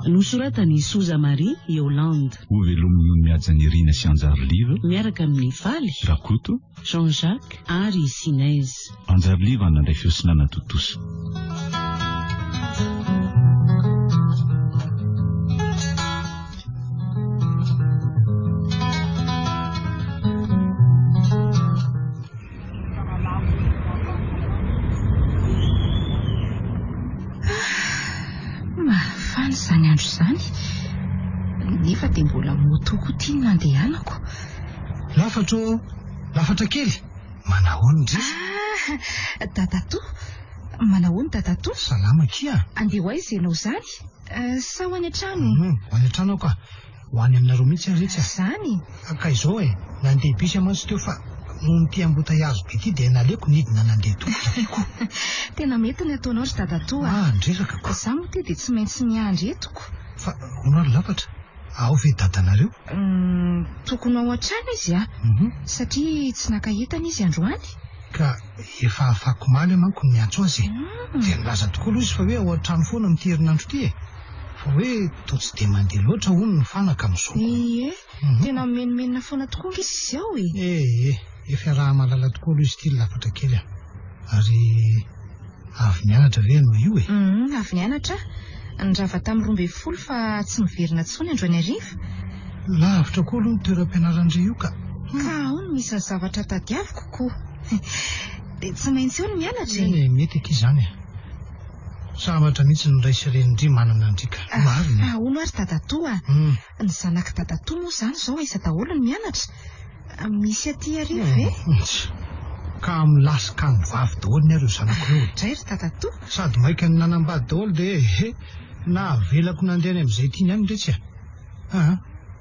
Nosoratany Soza Marie Yolande. Ho velomin'ny mihaja ny Rina sy Anjaroliva miaraka amin'ny Faly Rakoto Jean-Jacques ary Sinez. Anjaroliva nandray fiosinana totoso. Zany andro zany nefa dia mbola motoko tiany nandehanako. Lafatra kely manahoany ndry Tatato manahoany Tatato? Salama kia andeha ho aiza ianao zany? Sa ho any an-trano? Ho any an-trano aho ka ho any aminareo mihitsy rehetra zany ka izao nandeha bisy mantsy teo fa nohon ty ambotaiazo be ty dia naleko nidina nandeha tongotra. Tena mety ny ataonao ry Tatato ndresaka ko za moa ty dia tsy maintsy miandry etoko. Fa honary lafatra ao ve dadanareo? Tokony ao an-trano izy satria tsy nakaentana izy androany. Ka efa afako maly manko miantso azy dia nilaza tokoa aloha izy fa hoe ao an-trano foana amin'ity herinandro ity fa hoe toa tsy dia mandeha loatra hono ny fanaka amin'izao. Tena menomenina foana tokoa izy ao efa raha malala tokoa aloha izy ity lafatra kely ary avy mianatra ve no io avy nianatra nirava tamin'ny 12 fa tsy miverina tsony androany ariva. Lavitra koa aloha ny toeram-pianarandre io ka ao no misy zavatra tadiaviko koa. Dia tsy maintsy eo no mianatra mety eky izany zavatra mihitsy no ray sy renindry manana andrika mariny. Ahoana ary Tatato ny zanaka Tatato moa zany zao aiza daholo ny mianatra misy aty ariva ve? Ka milasika ny vavy daholo ny areo zanako reo. Dray ry Tatato sady maika ny nanambady daholo dia na velako nandeha any amin'izay tiany any ndretsy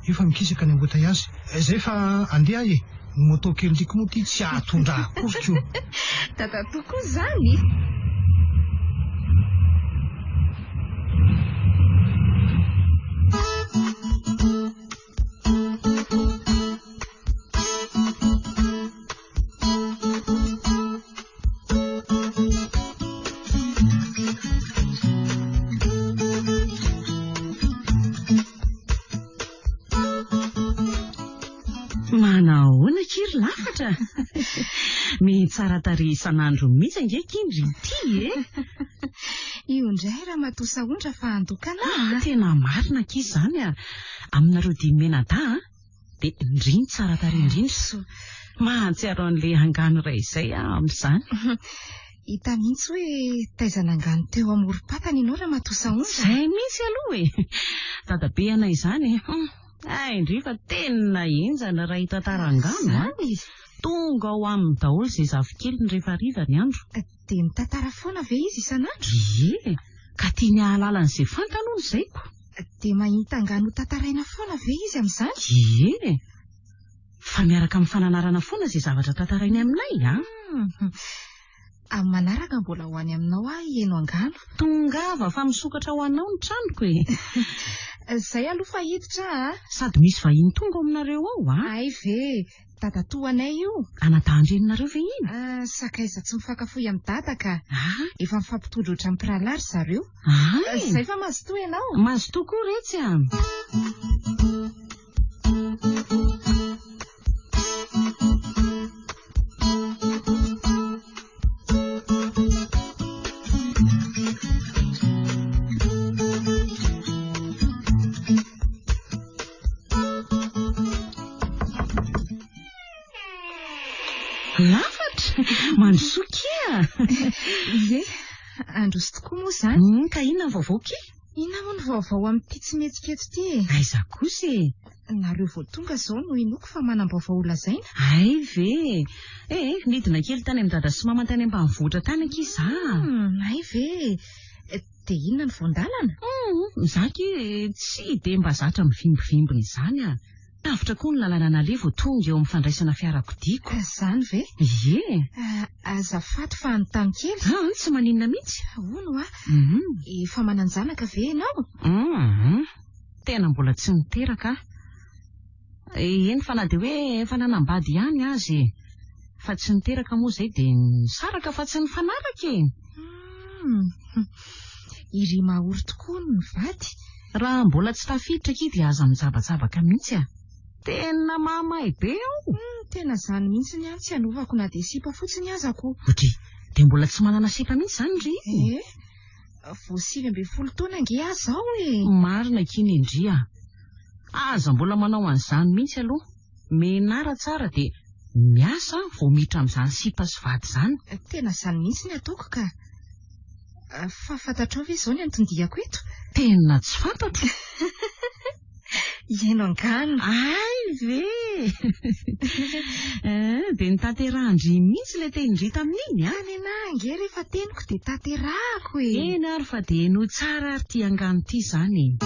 efa mikisaka ny ambotaiazy izay fa andeha ny moto kely ndiko moa ty tsy ahatondra akoriko. Tatato koa zany Manahoana kiry lafatra mitsara tarehy isan'andro mihitsy angekindry ity io ndray raha matosa ondra fa andokana. Tena marina kizy zany aminareo dimena-da dia indriny tsara tarehy indrindra mahatsiaro an'ilay angano iray izay amin'izany. Hita mihitsy hoe taizana angano teo amorom-patana ianao raha matosa ondra. Izay mihitsy aloha dadabe anay izany indri fa tena enjana raha hita tarangano tonga ao amin'ny daholo izay zavikely ny rehefa hariva ny andro. Dia mitantara foana ve izy isan'andro? Ka tiany hahalala an'izay fantany hono izayko. Dia mahita angano tantaraina foana ve izy amin'izany? Fa miaraka amin'ny fananarana foana izay zavatra tantarainy aminay amin'ny manaraka mbola ho any aminao ieno angano. Tongava fa misokatra ho anao ny tranoko Zay aloha fa hiditra sady misy vahiny tonga aminareo ao Ay ve Tatato anay io anatandreninareo ve iny? Sakaiza tsy mifankafoy amin'ny dada ka efa mifampitondra ohatran'ny mpiralary zareo. Zay fa mazotoa ianao? Mazotoa koa retsy lafatra mansokia andro sy tokoa moa zany. Ka inona ny vaovao ke? Inona moa ny vaovao amin'ity tsy metsiketo ty? Aiza kosa nareo vao tonga zao no inoko fa manam-baovao lazaina. Ay ve nidina kely tany amin'ny dada sy mama tany ambanivohitra tany ankiza. Ay ve dia inona ny voandalana? Zaky tsy dia mba zatra mivimbivimbina izany Tafitra koa ny lalana naleha vao tonga eo amin'ny fandraisana fiarakodiko. Zany ve? Azafady fa anontany kely. Tsy maninona mihitsy. Ahoana efa mananjanaka ve ianao? Tena mbola tsy niteraka. Eny fa na dia hoe efa nanambady ihany azy. Fa tsy niteraka moa izay dia nisaraka fa tsy nifanaraka Iry mahory tokoa ny vady. Raha mbola tsy tafiditra ki dia aza mijabatsabaka mihitsy Tena mamay be Tena zany mihitsy ny tsy anovako na dia sipa fotsiny azako. Dia mbola tsy manana sipa mihitsy zany ry. Vao 20 taona nge aza ao Marina kiny indria. Aza mbola manao an'izany mihitsy aloha. Menara tsara dia miasa vao miditra amin'izany sipa sy vady zany. Tena zany mihitsy ny ataoko ka. Fa fantatrao ve izao ny antondihako eto? Tena tsy fantatro. Ieno angano. Ay ve. Dia nitaterahany mihitsy ilay tenindry tamin'iny Nge rehefa teniko dia taterahako Eny ary fa dia no tsara ary ty angano ty zany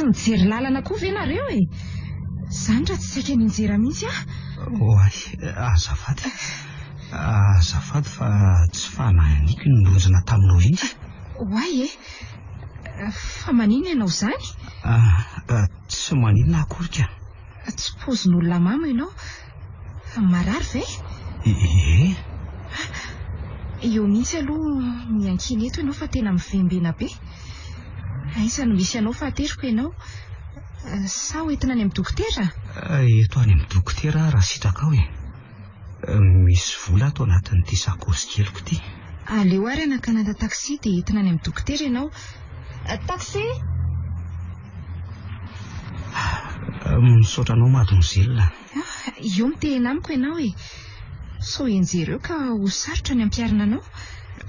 Mijery lalana koa ve nareo Zany raha tsy saika ninjera mihitsy Azafady fa tsy fanahiniako ny nilonjana taminao iny. Oay fa manino ianao zany? Tsy maninona akory ka. Tsy pozin'olona mamo ianao. Marary ve? Eo mihitsy aloha miankina eto ianao fa tena mivembena be. Aiza no misy anao fahateriko ianao? Sa hoentina any amin'ny dokotera? Eto any amin'ny dokotera raha sitraka ao misy vola ato anatin'ity sakosy keliko ity. Aleo ary anakanana taksi dia entina any amin'ny dokotera ianao. Taksi? Misaotra anao mademoiselle. Io mitehina amiko ianao So enjereo ka ho sarotra ny ampiarina anao.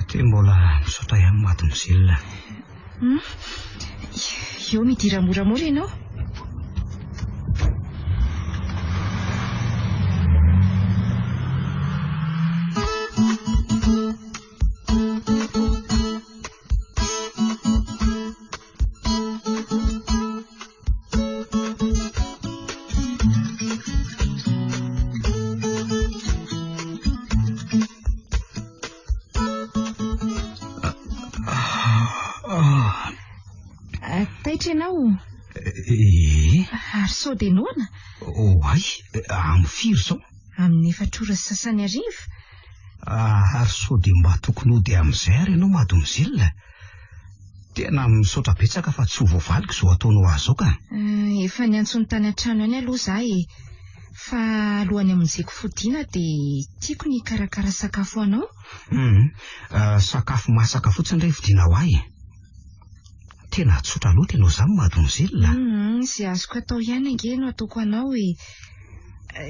Dia mbola misaotra ihany mademoiselle. Io midira moramora ianao. Taitra ianao? Ary sao dia noana? Ay, amin'ny firy zao? Amin'ny 4 ora sy sasany arivo. Ary sao dia mba tokony ho dia amin'izay ary ianao mademoiselle. Tena misaotra betsaka fa tsy ho voavaliko izao ataonao azy zao ka. Efa niantsony tany an-trano any aloha izahay fa alohany amonjeko fodiana dia tiako ny karakara sakafo anao. Sakafo masaka fotsiny iray vidiana ho ahy. Tena tsotra loatra ianao izany mademoiselle. Izay azoko atao ihany ange no ataoko anao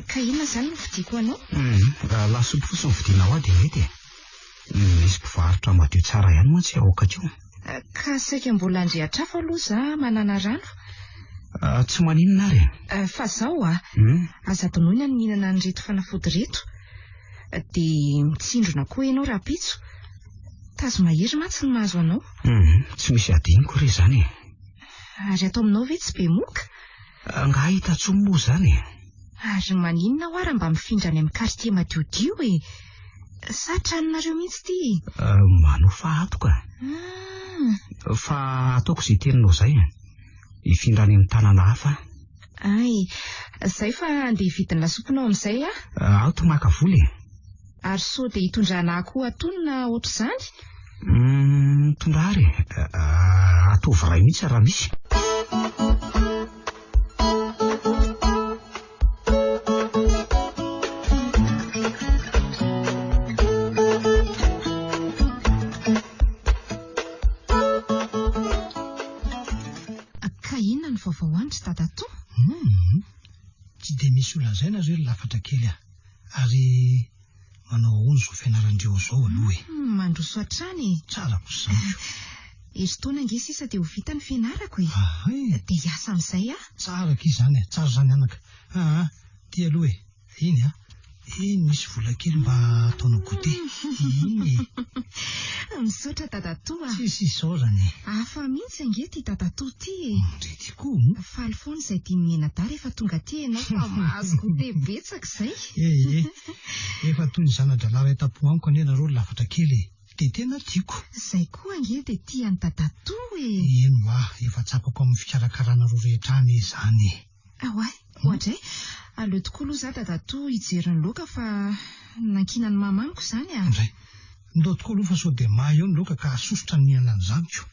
ka inona izany no vidiako anao? Lasopy fotsiny vidiana ho ahy dia mety. Misy mpivarotra madio tsara ihany mantsy aokakeo. Ka saika mbola andrehatrafo aloha za manana rano. Tsy maninona ary. Fa izao aza donoina ny mihinana an'ireto fanafody reto dia mitsindrona koa ianao rapitso. Tazo mahery mantsy ny mahazo anao. Tsy misy adiniko ry izany. Ary atao aminao ve tsy be moka? Nga hitan-tsoa moa izany. Ary maninona ho ary mba mifindra any amin'ny quartier madiodio sa tranonareo mihitsy ity? Manao fahatoka. Fa ataoko izay teninao izay. Hifindra any amin'ny tanàna hafa. Izay fa andeha hividy lasopinao amin'izay Aho tomaka voly. Ary sao dia hitondrana koa atonona ohatr'izany? Mitondra ary. Ataovy iray mihitsy raha misy. Ka inona ny vaovao andry Tatato? Tsy dia misy olazaina ireo lafatra kely ary manao ahoana izao fianarandreo izao aloha Mandroso hatrany. Tsara kosa izany. Ery taona ange sisa dia ho vita ny fianarako dia hiasa amin'izay Tsara k'izany. Tsara izany anaka. Ty aloha iny Misy vola kely mba ataonao gote. Misaotra Dadatoa. Tsisy isaorany. Hafa mihitsy angety Dadatoa ty e. Ndrety koa. Faly foana izay tia mihena dara efa tonga ty ianao fa mahazo gote betsaka izay. Efa toy ny zana-dralahy tapo amiko anie nareo lafatra kely. Dia tena tiako. Izay koa angety dia tia ny Dadatoa e. Eno efa tsapako amin'ny fikarakarana roa rehetra any izany. Ahoay, ohatra aleo tokoa aloha za Dadatoa hijery ny loka fa nankina ny mamaniko izany a. Izay, ndao tokoa aloha fa sao dia mahay eo ny loka ka asosotra ny mihinana ny zaniko.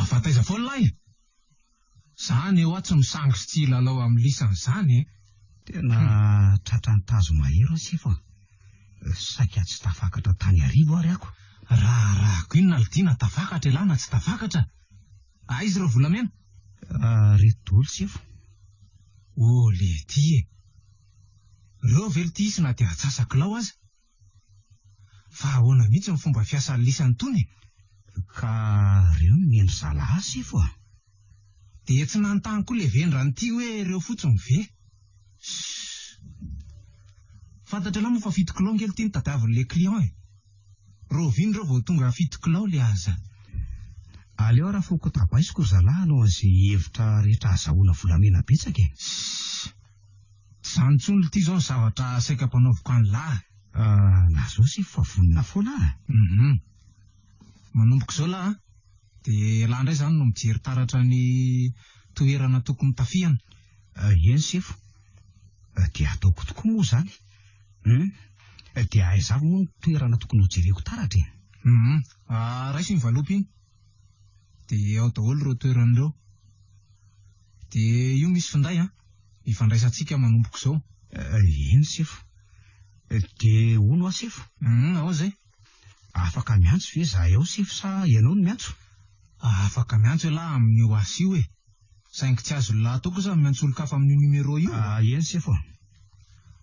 Fataiza foana lahy. Zany eo tsy misango sy tsy lalao amin'ny lisany zany. Tena tratra ny tazo mahery sifo. Saika tsy tafakatra tany arivo ary ako. Rahako iny naldiana tafakatra ilahy na tsy tafakatra. Aizy ireo volamena? Reto dolo sifo. Lety e. Reo velo ty isy na dia atsasakilao aza. Fa ahoana mihitsy ny fomba fiasa lisany tony? Ka reo ny miendry zalahy sifo. Dia tsy nanontany koa le vendrany ty hoe reo fotsiny ve. Fantatra lahy moa fa 7 kilao ngely ty ny tadiavin'le client e. Roviny reo vao tonga 7 kilao le aza. Aleo raha foko tabaisiko zalahy no izay hevitra rehetra azahoana volamena betsaka e. Zany tsony ty zao ny zavatra saika mpanaoviko any lahy. Na zao sifo fa vonina foana. Manomboko izao lahy dia lahy indray zany no mijery taratra ny toerana tokony tafiana. Eny sifo. Dia ataoko tokoa moa zany. Dia aizavo moa ny toerana tokony hojereko taratra e. Raisy ny valopy iny. Dia ao daholo ireo toeran'ireo. Dia io misy finday ifandraisantsika manomboko izao. Eny sifo. Dia ono sifo. Ao izay. Afaka miantso ve za eo sifo sa ianao no miantso? Afaka miantso lahy amin'ny io asy io e. Saingy tsy azo lahy tao kosa miantso olon-kafa amin'ny numero io. Eny sifo.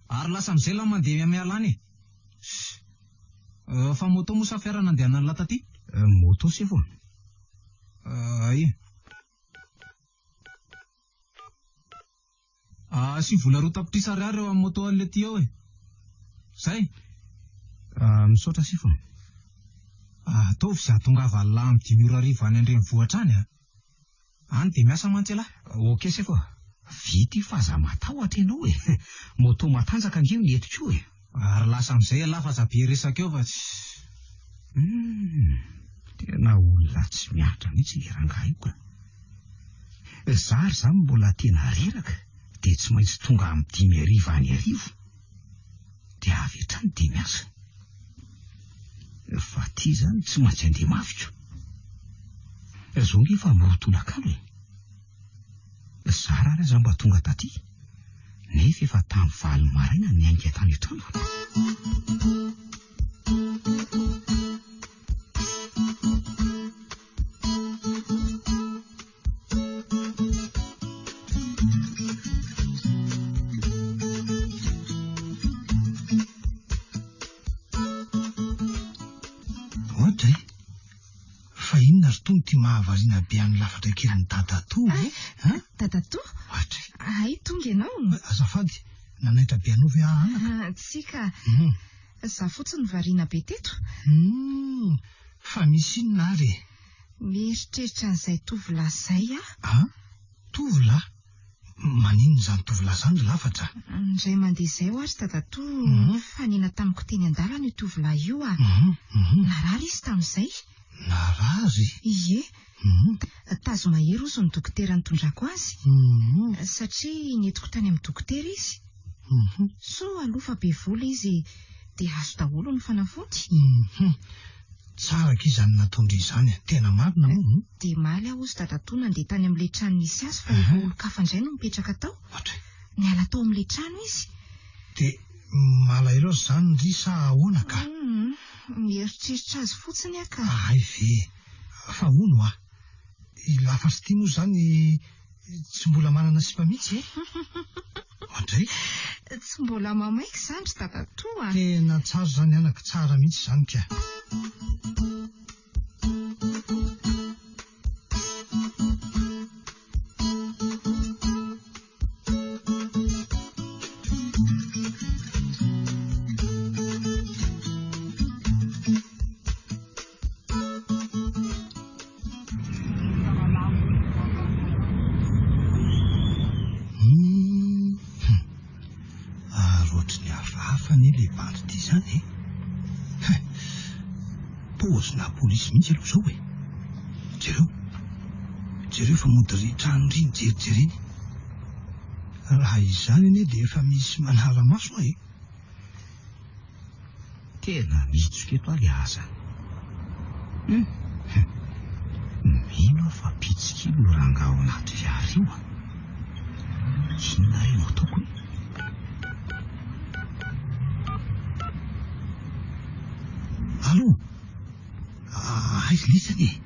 Ary lasa amin'izay lahy mandeha mialany e. Fa moto mosa fiara nandehanany lahy taty? Moto sifo. Sy vola roa tapitrisa ariary eo amin'ny moto an'le ty ao e. Zay? Misaotra sifo. Ataovy izay atongava lahy amin'ny 5 any Andrenivohitra any Any dia miasa mantsy lahy. Ok sifo. Vity fa za matahotra ianao e. Moto matanjaka angeo ny etiko e. Ary lasa amin'izay lahy fa zabe resaka eo fa tena olona tsy miatra mihitsy ny rangahy io. Zary zany mbola tena reraka dia tsy maintsy tonga amin'ny 5 any arivo. Dia avy hatrany dia miasa. Fa ty zany tsy maintsy andeha mafika. Zao ngefa morotolakalo e. Zara ary aza mba tonga taty. Nefa efa tamin'ny 7 maraina ny ainga tany an-trano. Ohatra fa inona ry tony ty mahavariana be any lafatra kely ny Dadatoa e? Dadatoa? Ohatra. Ay, tonga ianao. Azafady, nanaitra be anao ve anaka? Tsika. Za fotsiny variana be teto. Fa misy inona ary? Mieritreritra an'izay tovolahy izay Tovolahy? Maninona izany tovolahy izany lafatra? Indray mandeha izay ohatra Dadatoa fa nina tamiko teny an-dalana io tovolahy io narary izy tamin'izay. Narary? Ie. Tazo mahery ozy ny dokotera nitondrako azy. Satria netiko tany amin'ny dokotera izy. So alofa be vola izy dia azo daholo ny fanafody. Tsara k'izany nataondry izany, tena marina moa. Dia maly aho ozy Dadatoa nandeha tany amin'ilay trano misy azy fa efa olon-kafa indray no mipetraka tao. Niala tao amin'ilay trano izy. Dia malahelo izany ry sa ahoana ka? Mieritreritra azy fotsiny aka. Ay ve, fa ono Lafa sy tia moa izany tsy mbola manana sipa mihitsy e. indray. Tsy mbola mamaika izany ry tatatoa. Tena tsara izany anako, tsara mihitsy izany ka. Pozina polisy mihitsy aloha izao e. Jereo fa mody ry trano ry jerijereny. Raha izany anie dia efa misy manara-maso e. Tena mitsoka eto ary aza. Mino fa pitsikilo no ranga ao anaty fiara io. Inona io ataoko? Allô? Aiza lisany e?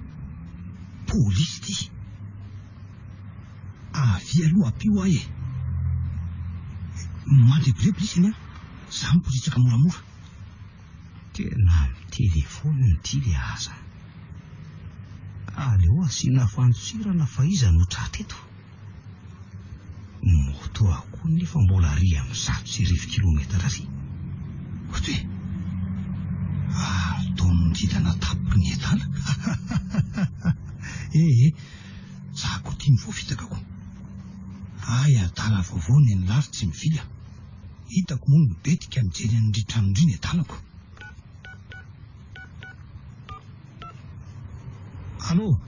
Polisy ty. Avy aloha ampio ahy e. Mandrebireby lisany a. Za mipositsaka moramora. Tena telefony ty le aza. Aleo asiana fantsirana fa iza no tratra eto. Moto ako nefa mbola ry amin'ny 100 kilometatra ry. Ohatry Tondilana tapiny entana. Zako ty mivoafitaka. Ay, adala vaovao ny lary tsy mivila. Hitako moa ny betika mijery an'ry tranondry ny adalako. Allô?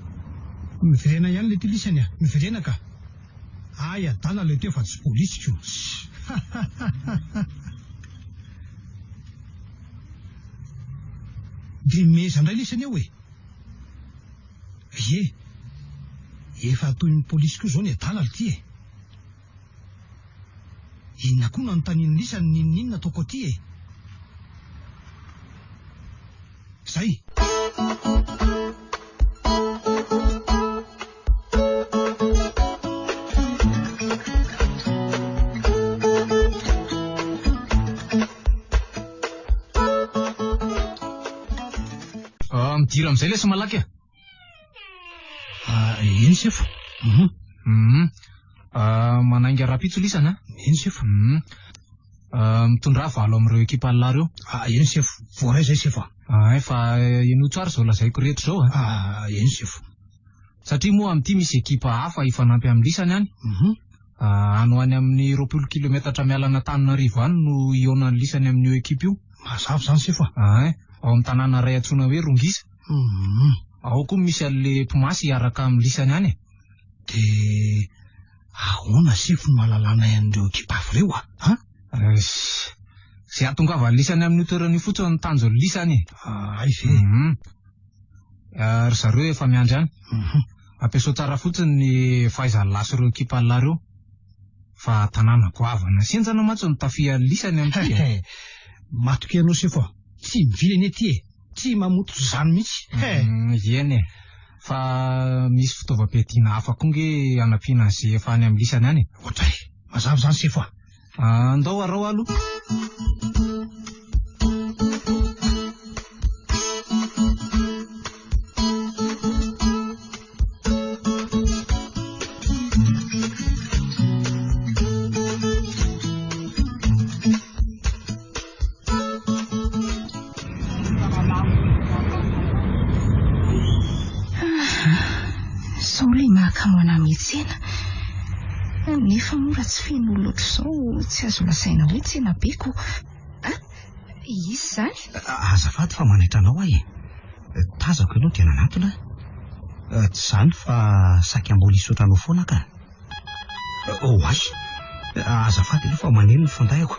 Miverena ihany le ty lisany a. Miverena ka. Ay, adala le teo fa tsy polisy ko. Dia meza indray lisany eo e. Efa toy ny polisy koa izao ny adala ty e. Inona koa nanontaniany lisany ninona ataoko aty e. Zay. Midira amin'izay lesa malaky Eny sefo. Manainga rapitso lisana. Eny sefo. Mitondra valo amin'ireo ekipa lary eo. Eny sefo. Voaray zay sefo. Fa ino tsara izao lazaiko rehetra izao eny sefo. Satria moa amin'ity misy ekipa hafa ifanampy amin'ny lisany any. Ano any amin'ny 20 kilometatra mialana Antananarivo any no ihaonan'ny lisany amin'io ekipa io. Mazava izany sefo. Ao amin'ny tanàna ray antsoina hoe Rongisa. Ao koa misy an'le mpimasy hiaraka amin'ny lisany any. Dia ahoana sefo no mahalalana an'ireo ekipa hafa ireo Izay ahatongava ny lisany amin'ny toerany fotsiny ny tanjo ny lisany. Ay ve. Ry zareo efa miandry any. Ampiasao tsara fotsiny ny fahaizany laso ireo ekipa lary eo. Fa tanàna goavana senjana matso ny tafia lisany amin'ity. Matoka ianao sefo. Tsy mivily ety e. Tsy mamoto izany mihitsy. Eny fa misy fitaovam-piadiana hafa koa nge anampiana izay efa any amin'ny lisany any. Ohatray. Mazava izany sefo. Andao arao aloha. Nefa mora tsy feno loatra izao tsy azo lasaina hoe tsena beko. Izy izany? Azafady fa manaitra anao ahy. Tazako ianao tena natona. Tsy izany fa saky ambola isotranao foana ka. Ay. Azafady aloha fa maneno ny fandahako.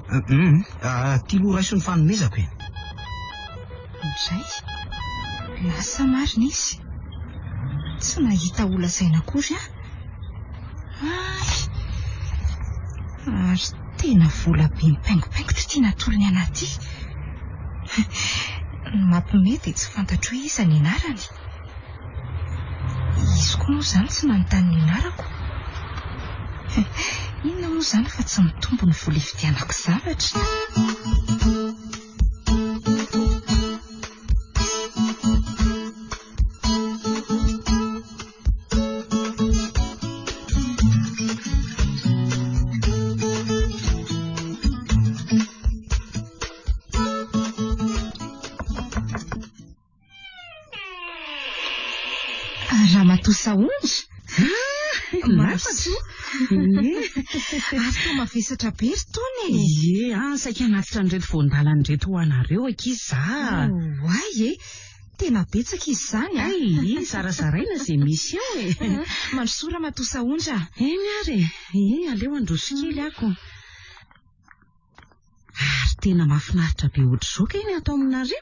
Tia lo raiso ny fanomezako e. Izay. Lasa marina izy. Tsy nahita ho lasaina akory Ary tena vola be mipaingopaingo ty tia natolony anaty. Mampimety tsy fantatro hoe iza ny anarany. Izy koa moa izany tsy nanontany ny anarako. Inona moa izany fa tsy mitombo ny vola ividianako zavatra. Ramatosaondry mafatoa ary toa mavesatra be ry tony saika hanafitra an'ireto voandalanyreto ho anareo ankizy za. Ay tena betsaka izy izany zarazaraina izay misy eo mandrosoa Ramatosaondry miary aleo androso kely ako. Ary tena mahafinaritra be ohatr'izao ka iny atao aminareo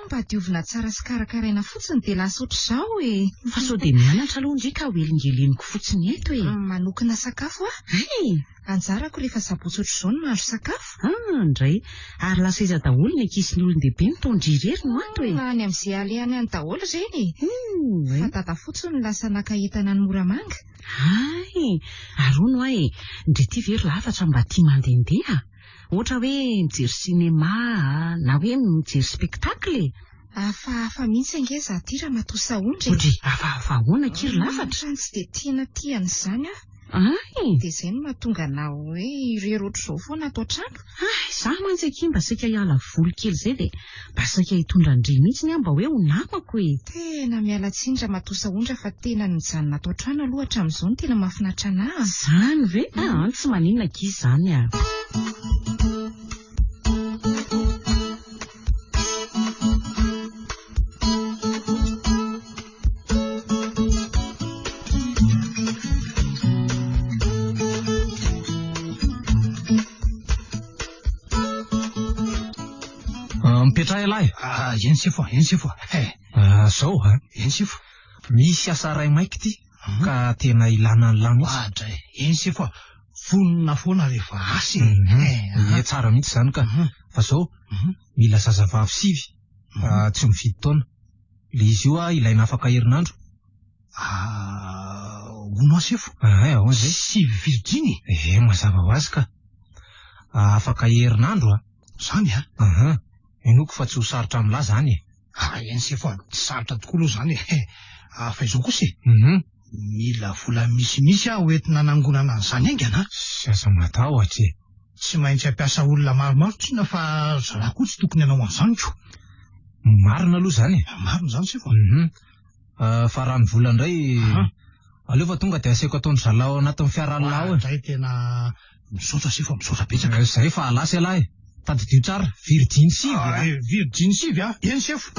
mba diovina tsara sy karakaraina fotsiny dia lasa ohatr'izao fa sao dia mianatra aloha ndrika ho elingeliniko fotsiny eto manokana sakafo anjarako rehefa sabotsy ohatr'izao no mahandro sakafo indray ary lasa iza daholo ny ankisin'ny olon-dehibe nitondry irery no ato any amin'izay alehany any daholo ireny fa tata fotsiny lasa naka-entana ny moramanga. Arono ndre ty very lafatra mba tia mandendeha ohatra hoe mijery sinema na hoe mijery spektakle. Hafa mihitsy angeza ty Ramatosaondry. Ohatry ahoana kiry lafatra? Tsy dia tiana tian'izany dia izay no mahatonga na hoe irery ohatr'izao foana ato an-trano. Za mantsy aky mba saika hiala voly kely izay dia mba saika hitondra indray mihitsy mba hoe ho namako Tena miala tsiny Ramatosaondry fa tena nijanona ato an-trano aloha hatramin'izao no tena mahafinaritra anahy. Izany ve? Tsy maninona ankizy izany Mipetraha lahy. Eny sefo. Zao eny sefo. Misy asa ray maiky ty ka tena ilana ny lano dray. Eny sefo fonina foana rehefa asy. Tsara mihitsy izany ka fa zao mila zazavavy sivy tsy mividy taona. Le izy io ilaina afaka herinandro. Ono sefo. Zay sivy Virginie. Mazava ho azy ka afaka herinandro zany enoko fa tsy ho sarotra amin'la zany eny sefo tsy sarotra tokoa aloha zany fa izao kosa mila vola misimisy hoentina nangonana an'izany aingana. Sy aza matao tsy maintsy ampiasa olona maromaro tsina fa raha koa tsy tokony anao an'izany ko. Marina aloha zany. Marina zany sefo. Fa raha ny vola indray aleo fa tonga dia asaiko ataon'ny zalao anatin'ny fiara-lao indray tena misaotra sefo misaotra betsaka. Zay fa alasy lahy tadidio tsara Virginie sivy. Virginie sivy eny sefo.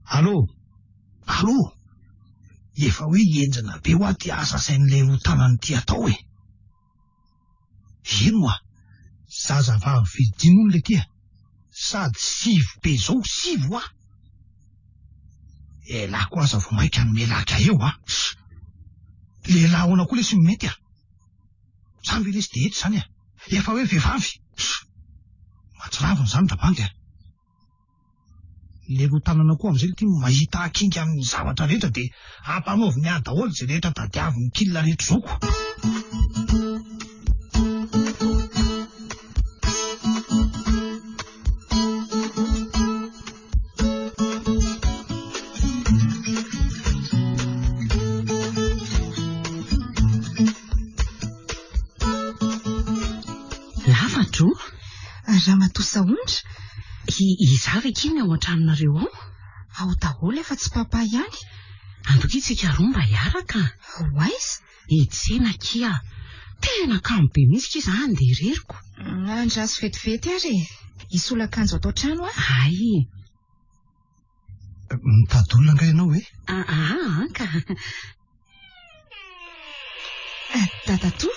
Allo efa hoe enjana be ho aty asa sain'ilay ho tanany ty atao eno zazavavy Virginie ono le ty sady sivy be zao sivy lako aza vo maika ny melaka eo lehilahy ahoana koa le sy mimety zany ve lesy de eto zany efa hoe vehivavy matsiraviny zany dabangy le ro tanana koa amin'izay ty mahita akinga amin'ny zavatra rehetra dia ampanaovy ny daholo izay rehetra tadiavy ny kilina rehetra zao ko. Lavatro Ramatosaondry izava kiny ao an-tranonareo ao daholo efa tsy papa ihany. Andokitsika roa mba hiaraka. Hoaiza etsena kia tena kamo be mihitsy kiza andeha ireriko. Andraso vetivety ary isolakanjo atao trano Ay mitady olona nga ianao ka Tatato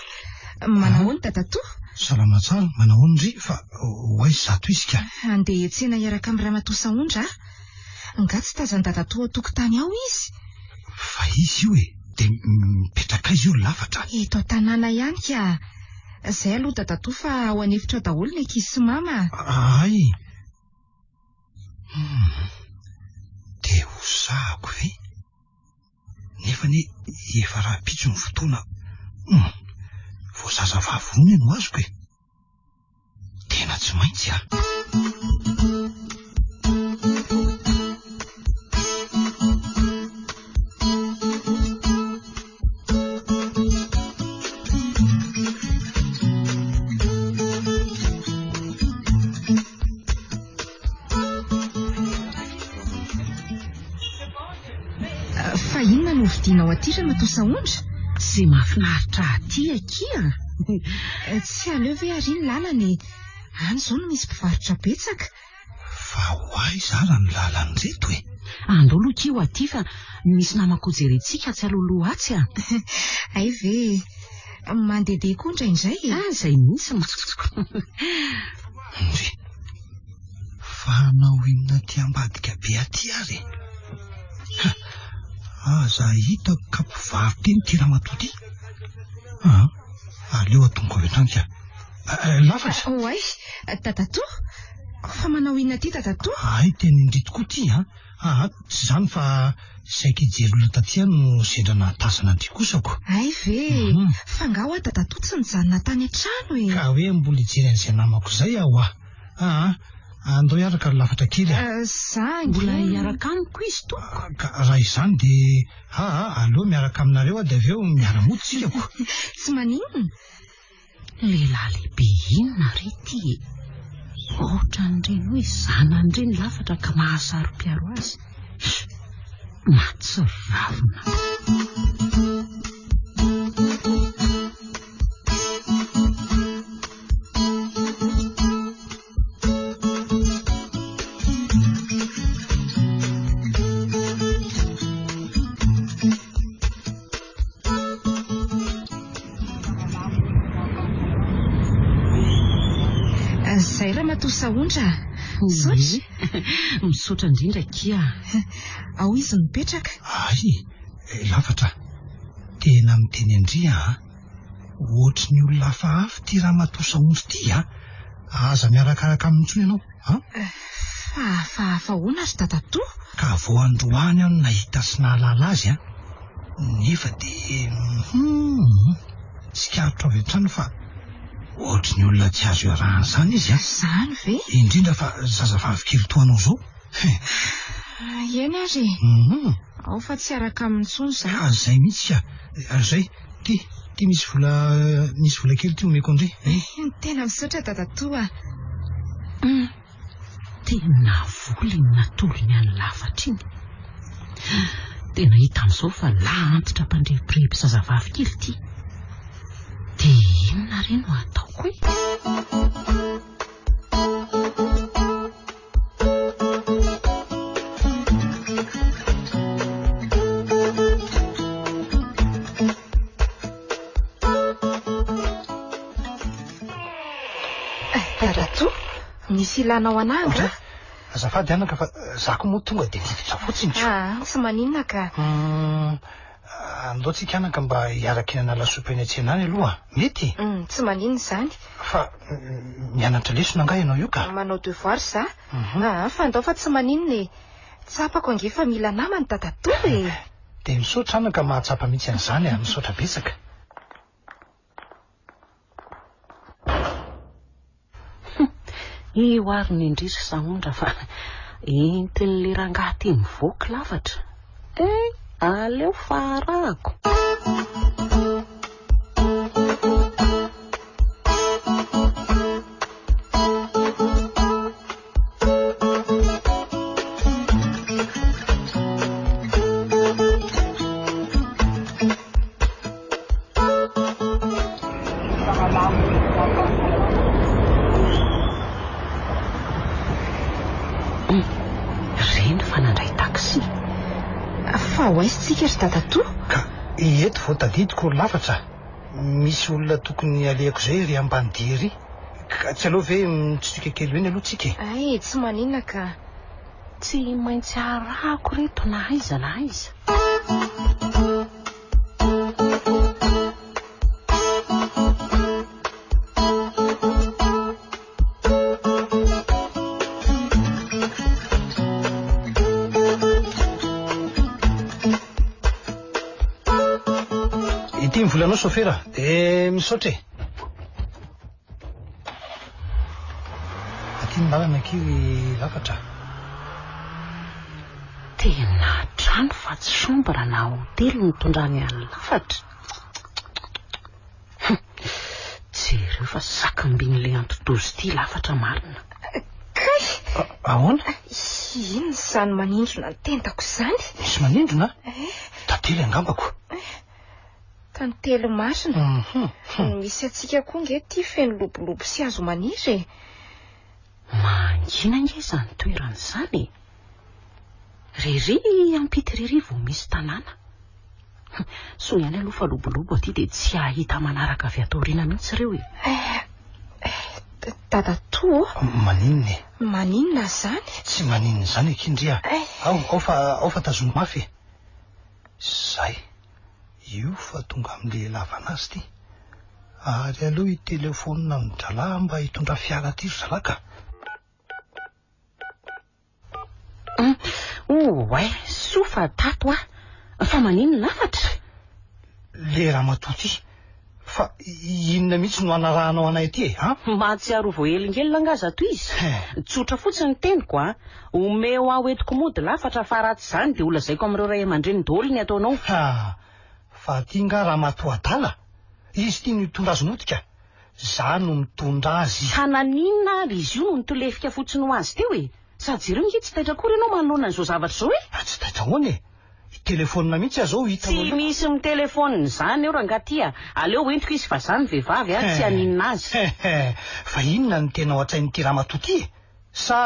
manao ny Tatato. Salama tsara manao ndry fa hoaiza zato izy ka andeha etsena hiaraka amin'ny Ramatosaondry nga tsy tazany Tatato ao tokotany ao izy izy io dia mipetraka izy io lafatra. Eto an-tanàna ihany ka. Izay aloha Dadatoa fa ao anefitra daholo ny ankizy sy mama. Ay. Dia ho sahako ve? Nefa ny efa raha pitso ny fotoana. Voazaza vavony no azoko e. Tena tsy maintsy Fa inona no vidinao aty raha matoa saondra? Sy mahafinaritra aty akia. Tsy aleo ve ary ny lalany? Any izao no misy mpivarotra betsaka. Fa ho aiza raha ny lalany reto e? Andolo kio aty fa misy namako jerentsika tsy aloloha atsy Ay ve mandedeha koa indraindray e? Izay misy Ndre fa anao inona ty ambadika be aty ary? Aza hitako ka mpivarotra eny ty ramatoa ty. Aleo atonga avy hatrany ka. Lafatra. Oay, Dadatoa? Fa manao inona ty Dadatoa? Ay, tena indrito koa ty tsy izany fa saika hijery olona taty no sendra nahatasana an'ity kosako. Ay ve, fa ngaho Dadatoa tsy nijanona tany an-trano e. Ka hoe mbola hijery an'izay namako izay aho andao hiaraka ny lafatra kely Zangy. Mbola hiaraka amiko izy toko. Raha izany dia aleo miaraka aminareo dia avy eo miara-mody tsikako. Tsy maninona? Lehilahy lehibe inona re ty? Ohatran'ireny hoe zanan'ireny lafatra ka mahasaro-piaro azy. Matsy ravina. Zay raha matoa saondra. Misaotra. Misaotra indrindra kia. Ao izy mipetraka. Ay, lafatra. Tena miteny andria ohatry ny olona hafahafa ty raha matoa saondra ty aza miarakaraka amin'intsony ianao Fa hafahafa hoana ry Dadatoa? Ka vao androany aho nahita sy nahalala azy nefa dia tsy karotra avy hatrany fa ohatry ny olona tsy azo iarahana izany izy Izany ve? Indrindra fa zazavavy kely toanao izao. Eny ary. Ao fa tsy araka amin'intsony izany. Izay mihitsy zay ty misy vola kely ty omeko andre. Tena misaotra Dadatoa. Tena voly ny natolony any lafatra iny. Tena hita amin'izao fa lantitra mpandrepirepy zazavavy kely ty. Dia inona re no ataoko e? Dadatoa, misy ilanao ananga? Azafady anaka fa zako moa tonga dia diditra fotsiny. Tsy maninona ka. Andao tsika anaka mba hiaraka hinana lasopy eny an-tsena any aloha. Mety? Tsy maninona izany. Fa mianatra lesona nga ianao io ka? Manao devoir za? Fa andao fa tsy maninona e. Tsapako angefa mila namany Dadatoa e. Dia misaotra anaka mahatsapa mihitsy an'izany misaotra betsaka. Io ary ny indrisy saondra fa entin'le rangahy ty mivoaka lafatra. Aleo farako. Reny fa nandray taksi. Fa hoaisitsika ry Dadatoa? Ka eto vao tadidiko lafatra. Misy olona tokony alehako izay ry ambany dia ry. Ka tsy aloha ve mitsitsika kely eny aloha tsika? Ay, tsy maninona ka. Tsy maintsy arahako reto na aiza na aiza. ity mivolanao sofera dia misaotra aty ny lalana kiry lafatra tena trano fa tsy chambre na hotely nitondrany any lafatra jereo fa sakambiany le antotozy ity lafatra marina kay ahoana ino zany manindrona ny tentako izany misy manindrona tantely angambako tantely masina misy atsika koa nge ty feno lobolobo sy azo maniry mangina nge izany toerana izany rery ampity rery vao misy tanàna so ihany aloha fa lobolobo aty dia tsy ahita manaraka avy atao riana mihitsy ireo dadatoa maninona zany tsy maninona zany ekindria ao fa tazono mafy zay io fa tonga amin'le lavanazy ty ary aloha itelefona ny drala mba hitondra fiara ty ry zalaka so fa tato fa maninona lafatra le raha matoty fa inona mihitsy no anarahanao anay ty mahatsiaro voahelingelina angaza to izy tsotra fotsiny teniko omeo aho entiko mody lafatra fa ratsy izany dia olazaiko amin'ireo ray aman-dreny daholo ny ataonao fa ty nga raha matoadala izy ty mitondra azy motika za no mitondra azy hananinna izy io no nitolefika fotsiny ho azy teo sady ireo nge tsy taitra kory ianao manoloana n'izao zavatra zao tsy taitra hoany telefonina mihitsy azao tsy misy mitelefona izany eo rangaty aleo entiko izy fa zany vehivavy tsy haninina azy fa inona ny tena ao an-tsain'ity raha matoty sa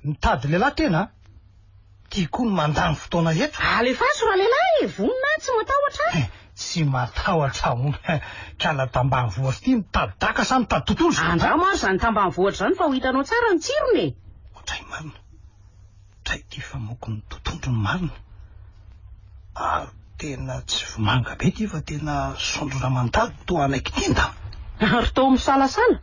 mitady lehilahy tena tia koa ny mandany fotoana eto alefaso raha lehilahy vonina tsy matahotra tsy matahotra kala tambanivohatra ty mitady daka sa mitady tontolo andramo azy zany tambanivohatra zany fa ho hitanao tsara ny tsirony tray marina tray ty fa moko ny tontondro ny marina tena tsy vomanga be ty fa tena sondrona mandady to anaiky tenda ary tao misalasala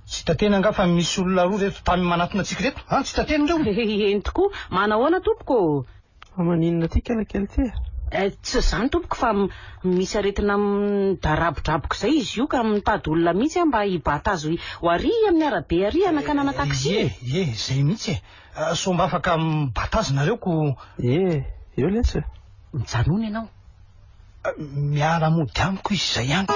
tsy tatena nga fa misy olona roa reto tamy manatona atsika reto tsy tatena reo entiko manahoana tompoko maninona ty kelakely ty tsy zany tompoko fa misy aretina darabodraboka izay izy io ka mitady olona mihitsy mba hibata azy ho ary amin'ny arabe ary anakanana taksi zay mihitsy so mba afaka mibata azy nareo ko eo lesy mijanona ianao miara-mody amiko izy zay ihany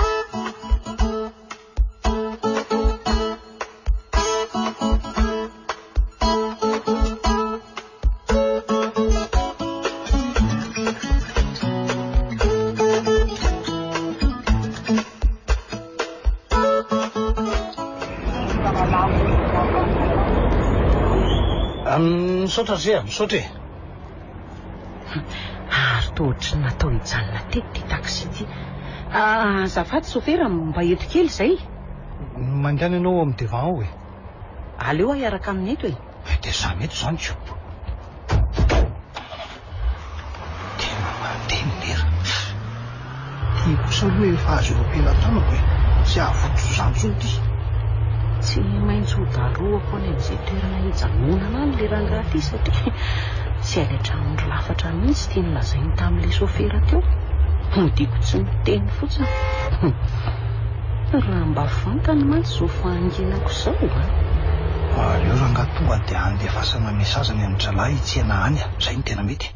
misaotra zay misaotra ary tohatra natao hijanona tety ty taksi ty azafady sofera mba eto kely izay mandehana ianao amin'ny devan ao aleo aho hiaraka amin'ny eto dia za meto zany ko tena mandeha nera ty kosa aloha efa azo européna tanako tsy ahavotro zantsony ty tsy maintsy ho daroako any amin'izay toerana hijanonana any le rangaha ty satria tsy aletranondro lafatra mihitsy tia nylazainy tamin'le sofera teo modiko tsy miteny fotsiny raha mba fantany mantsy zao fahanginako izao aleo rangaha tonga dia andefasana mesazany amin'ny dralahy itsena any zay ny tena mety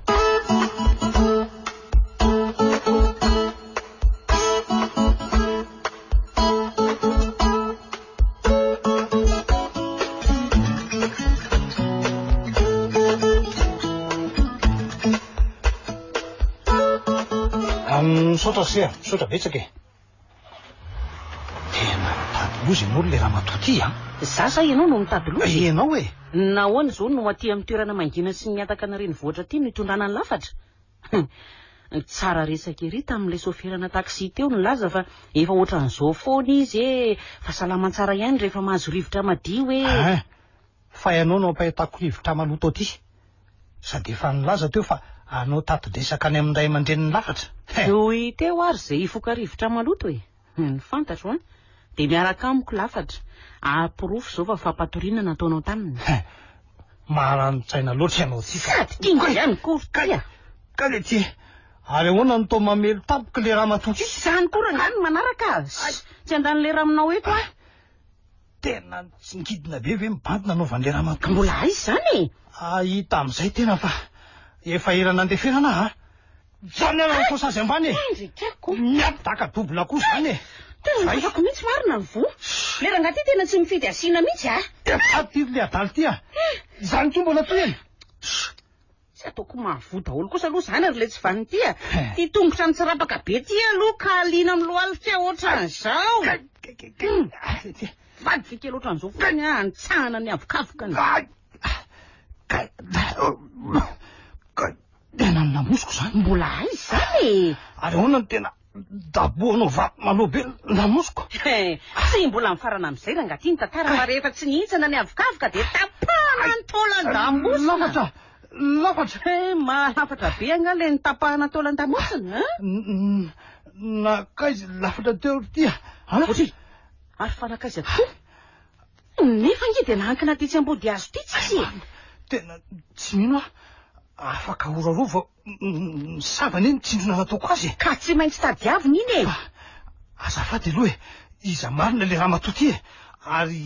misaotra se misaotra betsaka tena mitady loza ianao le raha matoty za sa ianao no mitady loza ianao nahoana zao no aty amin'ny toerana mangina sy miataka nareny vohatra ty no hitondrana ny lafatra tsara resaka ery tamin'ilay soferana taksi teo ny laza fa efa ohatran'izao foana izy fa salamatsara ihany rehefa mahazo rivotra madio fa ianao no ampahitako rivotra maloto aty sady efa nilaza teo fa anao tatodesaka any amin'nday aman-dreniny lafatra hoy teo ary zay ifoka rivotra maloto ny fantatro dia miaraka amiko lafatra apirofo zao fa fampatoriana nataonao taminy maharano-tsaina loatra ianao ty sady inga ihany korokaya ka le ty Ary ahoana no tao mamelo tampoka le ramatoa. Izany koa rangany manaraka. Tsy andany le raha aminao eto ah. Tena tsingidina be ve mibantona anaovan'le ramatoa. Mbola aiza zany? Hita amin'izay tena fa efa erana andeferana ha. Zany ara ny tosazy ambany. Rikako. Miadaka dobola koa zany e. Tena vovako mihitsy marina ny vo. Le rangaty tena tsy mifidy asiana mihitsy ah. Atiry le adalo ty ah. Zany koa mbola toy eny. Tsy ataoko mahavoa daholo kosa aloha zany ary le tsy vaniny ty ah. Ty tongotra mitsarapaka be ty aloha ka aliana amin'ny lohalika ohatran'izao. Vady kely ohatran'izao foany ah, antsahana ny avokavokany. Tena namosiko zany. Mbola aiza zany? Ary ahoana no tena daboanao vato maloha be namosiko. Tsy mbola mifarana amin'izay rangaty ny tantara fa rehefa tsy nihitsana ny avokavoka dia tapahana ny taolan-damosina. Lafatra. Malafatra be anga le ny tapahana taolan-damosina. Nakaizy lafatra teo ty ah. Ohatry, ary fanakaiza tokoa. Nefa nge dia nahankina ty tsy ambody azo ty tsisy. Tena tsy mino ah. Afaka orarova savany eny tsindrona nataoko azy. Ka tsy maintsy tadiaviny iny e. Azafady aloha e. Iza marina le ramatoa ty e. Ary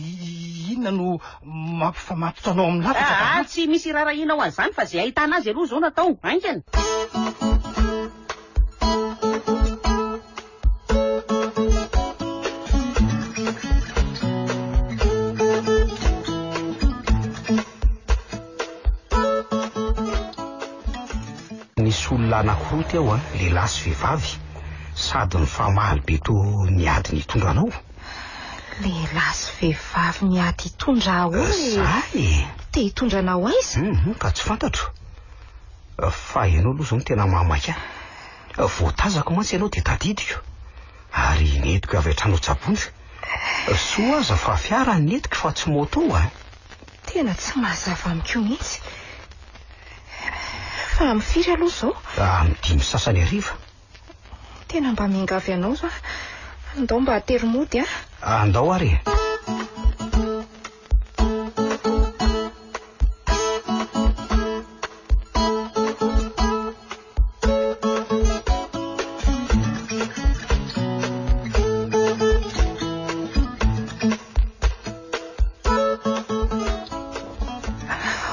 inona no mampifamatotra anao amin'ny lafatra. Tsy misy rarahina ao an'izany fa izay ahitana azy aloha zao natao. Aingana. Nisy olona anankiroa ty ao lehilahy sy vehivavy sady ny famaly be to niady nitondra anao. Lehilahy sy vehivavy niady hitondra ahoa zany te hitondra anao aiza? Ka tsy fantatro fa ianao aloha zao no tena mamaky ahy. Voatazako mantsy ianao dia tadidiko ary netiko avy hatrano tsabondra. Soa aza fa fiara netiko fa tsy moto ah. Tena tsy mazava amiko mihitsy. Fa amifiry aloha zao? Amin'ny 5 sasany ariva. Tena mba mingavy anao zao. Andao mba atery mody ah. Andao ary.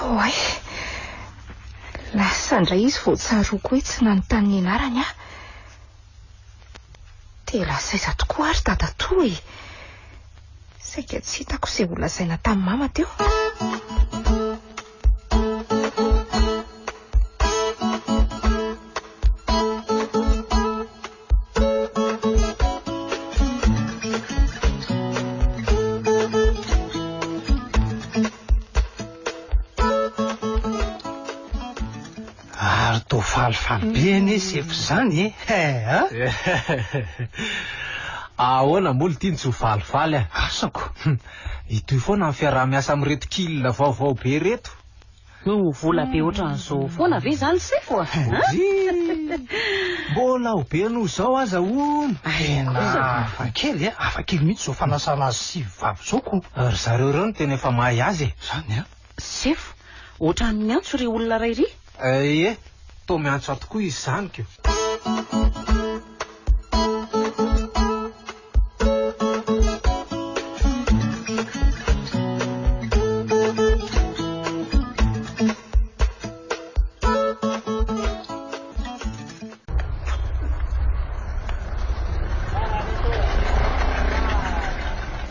Oay. Lasandra izy voatsaroko hoe tsy nanontany ny anarany ah. Te lasaiza tokoa ary dadatoa e. Saika tsy hitako izay ho lazaina tamin'ny mama teo. Ary to falifaly be eny efa zany e. Ahoana moly ty tsy ho falifaly ah. Asako. Itoy foana amin'ny fiaraha-miasa amin'reto kilina vaovao be reto. Vola be ohatran'izao foana ve zany sefo ah. Mbola ho be noho zao aza hono. Afakely afakely mihitsy zao fanasana azy sy vavy zao ko. Ary zareo reo no tena efa mahay azy. Zany Sefo, ohatran'ny miantso ry olona ray ry. Ie, to miantso atokoa izy zany keo.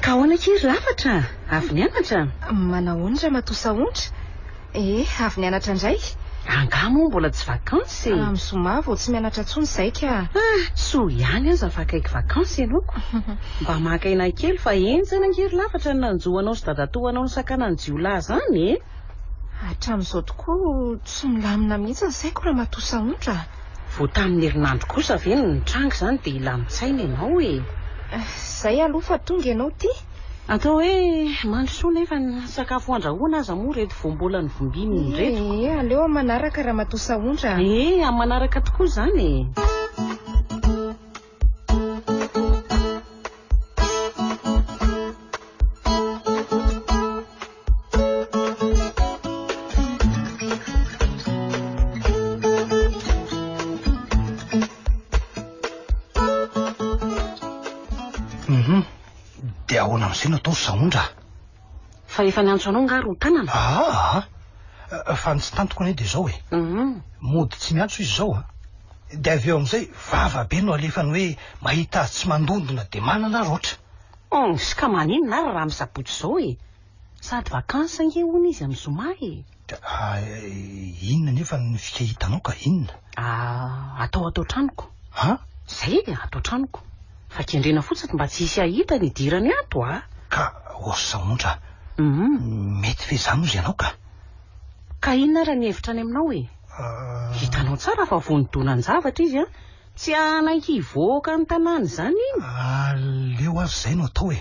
Ka ahoana kely lafatra? Avy nianatra? Manahoana ra matosaontra? Avy nianatra indray. Angamo mbola tsy vakansy. Amin'ny zoma vao tsy mianatra intsony izay ka. So ihany aza fa akaiky vakansy ianao. Mba maka aina kely fa enjana ngery lafatra ny nanjoanao sy dadatoanao ny sakana ny jiolahy zany e. Hatramin'izao tokoa tsy milamina mihitsy ny saiko raha matosaontra. Vao tamin'ny herinandro kosa ve ny tranga zany dia ilamin-tsaina ianao e. Zay aloha fa tonga ianao ty. Atao hoe mandrosoa nefa ny sakafo andrahoana aza moa reto vao mbola ny vombiny reto. Aleo manaraka raha matosaontra. Amin'ny manaraka tokoa zany e. dia ahoana amin'izay no atao Saondra? Fa efa niantso anao nga ro tanana. Fa ny tsy tantoko anie dia izao mody tsy miantso izy izao dia avy eo amin'izay vava be no alefany hoe mahita azy tsy mandondona dia manana roatra. Sy ka maninona ary raha misabotsy izao sady vakansa nge hono izy amin'ny zoma Inona nefa ny fikahitanao ka inona? Atao tranoko. Zay atao tranoko. Fa kendrena fotsiny mba tsy hisy ahita ny dirany ato Ka Saondra, mety fe izany ozy ianao ka inona raha ny hevitra any aminao hitanao tsara fa vonodonany zavatra izy tsy anaiky hivoaka ny tanàna izany iny. Leo azy izay no atao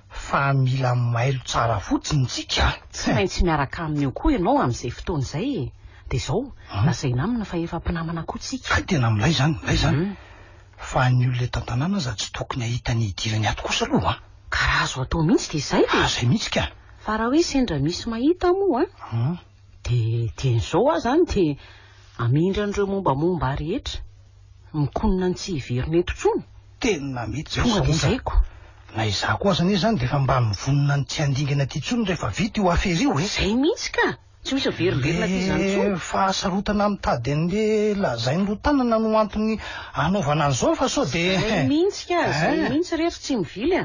fa mila mailo tsara fotsiny tsika. Tsy maintsy miaraka amin'io koa ianao amin'izay fotoana izay dia izao lazaina amina fa efa mpinamana koa tsika. Tena milay zany fa ny olona eto an-tanàna aza tsy tokony ahita ny idirany ato kosa aloha ka raha azo atao mihitsy dia izay zay mihitsy ka. Fa raha hoe sendra misy mahita moa dia tian'izao zany dia amindra an'ireo mombamomba rehetra mikonina ny tsy hiverina eto intsony. Tena mety tonga dia izayko na izaho koa aza anie zany dia efa mba mivonona ny tsy handingana ty intsony rehefa vita io afery io zay mihitsy ka tsy misy veriverina ty izany intsony. Fahasarotana mitady an'le lazainy ro tanana no antony anaovana an'izao fa sao dia zay mihitsy ka zay mihitsy rehetra tsy mivily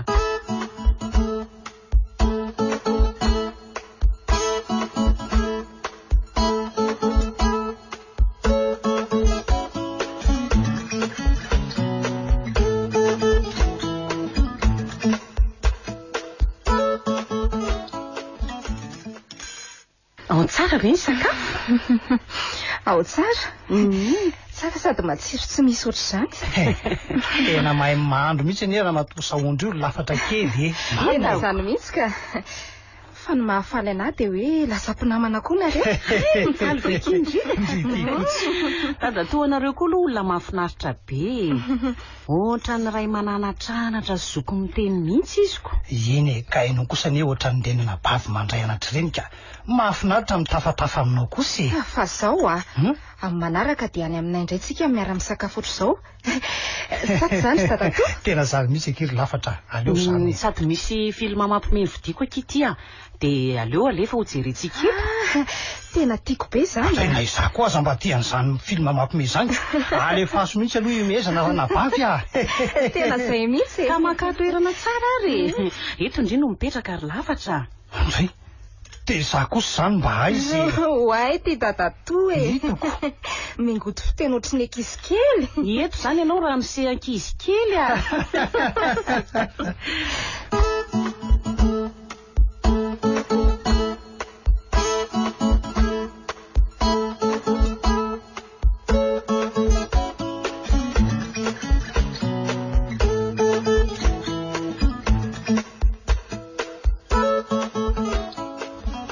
tsara ve ny sakafo? Tsara sady matsiro tsy misy ohatr'izany. Tena mahay mahandro mihitsy anie raha matoa Saondra io lafatra kely tena zany mihitsy ka fa ny mahafaly anahy dia hoe lasa mpinamana koa nareo. Faly vakindry tada toa anareo koa aloha olona mahafinaritra be ohatra ny ray mananatranatra sy zoko miteny mihitsy iziko. Iny ka ianao kosa anie ohatra ny renina bavy mandray anatra ireny ka mahafinaritra mitafatafa aminao kosa fa zao amin'ny manaraka dia any aminay indray tsika miara-misakafo ohatr'izao. Sady zany sy tadatoa tena zany mihitsy akery lafatra aleo zany sady misy filma mampimeny vidiko aky dia aleo alefa ho jerentsika tena tiako be zany. Na izaho koa aza mba tian'izany filma mampime izany alefaso mihitsy aloha imezana nabavy tena zay mihitsy ka maka-toerana tsara ary eto indrindra mipetraka ary lafatra zay dia izaho kosa izany mba aizy oay ty dadatoa mingoto fiteny ohatry ny ankizy kely eto izany ianao raha miseh ankizy kely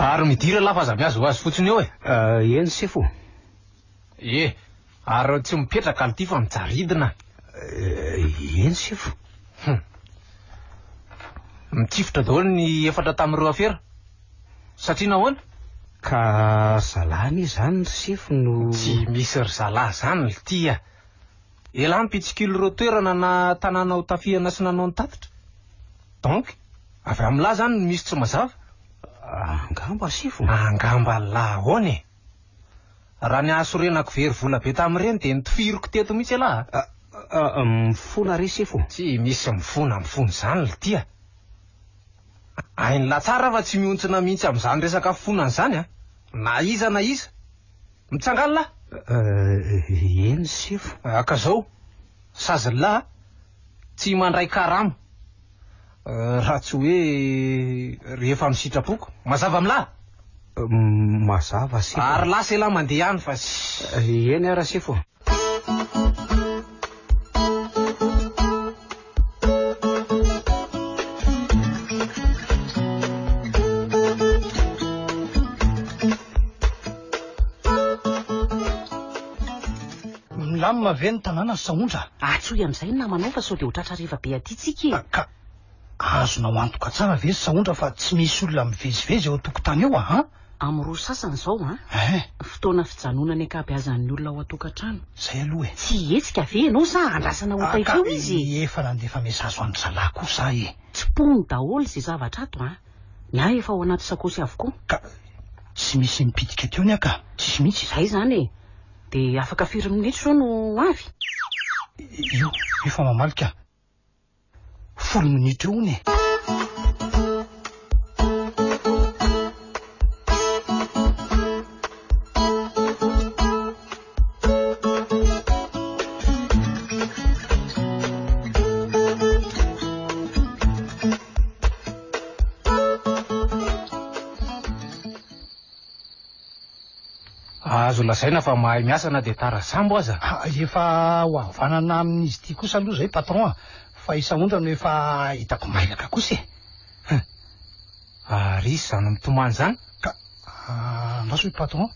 Ary midira lafa aza miazo azy fotsiny eo eny sefo ary tsy mipetraka ny ty fa mijaridina eny sefo mitsifotra daholo ny efatra tamin'ireo afera satria nahoana ka zalany zany sefo no tsy misy ry zalahy zany ny tia ela mpitsikilo ireo toerana na tanàna ho tafihana sy nanao ny tatitra donc avy amin'lahy zany misy tsy mazava angamba sefo angamba lahoany raha ny asorenako very vola be tamin'ireny dia nitifiriko teto mihitsy alahy mifona re sefo tsy misy mifona zany le tia ainy la tsara fa tsy miontsina mihitsy amin'izany resaka fonany zany na iza mitsangalina eny sefo ka zao sazy lahy tsy mandray karama raha tsy hoe rehefa misitrapoko mazava amin'lahy mazava sefo ary lasa elahy mandeha ihany fa eny ara sefo milamina ve ny tanàna Saondra atsoy amin'izay namanao fa sao dia ho tratra rehefa be aty tsika ka azonao antoka tsara ve Saondra fa tsy misy olona mivezivezy eo an-tokotany eo amin'ny roa sasany izao fotoana fijanonany ankabeazan'ny olona ao an-tokantrano. Zay aloha tsy hetsika ve ianao sa andrasana ho taifeo izy? Efa nandefa mesazo andry zalahy kosa tsy pony daholo izay zavatra ato ny ahy efa ao anaty sakosy avokoa. Ka tsy misy mipitika teo ny aka, tsisy mihitsy. Izay zany dia afaka 4 minitra zao no avy. Io efa mamalika 10 minitra eo ny. Azo lasaina fa mahay miasana dia tara sambo aza. Efa ho havanana amin'izy ity kosa aloha zay patron fa isaondrano efa hitako mailaka kosa Ary zany mitomany zany ka andraso hoe patron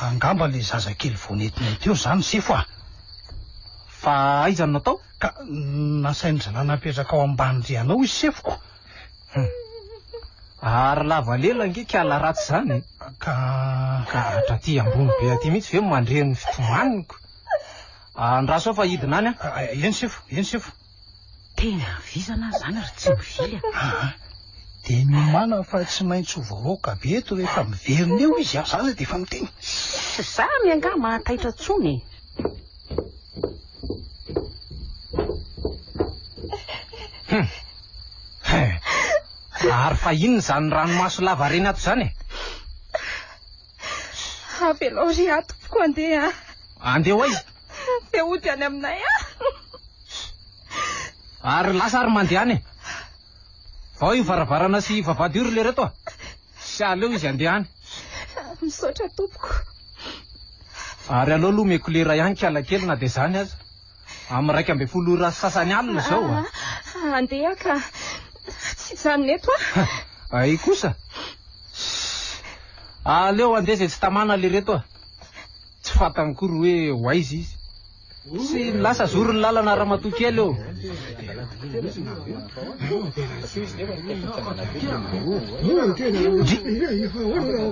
angamba le zazakely vonetinay teo zany sefo fa aizany natao ka nasainy zalahy napetraka ao ambany rianao izy sefoko. Ary lava lela ngeka ala ratsy zany ka hatraty ambony be aty mihitsy ve mandreny fitomaniko. Andraso fa hidinany eny sefo tena vizana zany ary tsy mivily dia mimana fa tsy maintsy ho vahoaka be eto rehefa miverina eo izy zany dia efa miteny samy angama taitra tsony. Ary fa inona zany ranomaso lava reny ato zany Avelao ry atoko andeha ho aiza dia ody any aminay ary lasa ary mandeha any vao io varavarana sy vavady io ry le reto sy aleo izy andeha any misaotra tompoko. ary aleo aloha mekolera ihany kialakely na dia zany aza amin'ny 12 ora sasany alina zao andeha ka tsy janona eto ay kosa aleo andeha zay tsy tamana le reto tsy fatany kory hoe ho aiza izy sy lasa zory ny lalana ramatoa kely eo.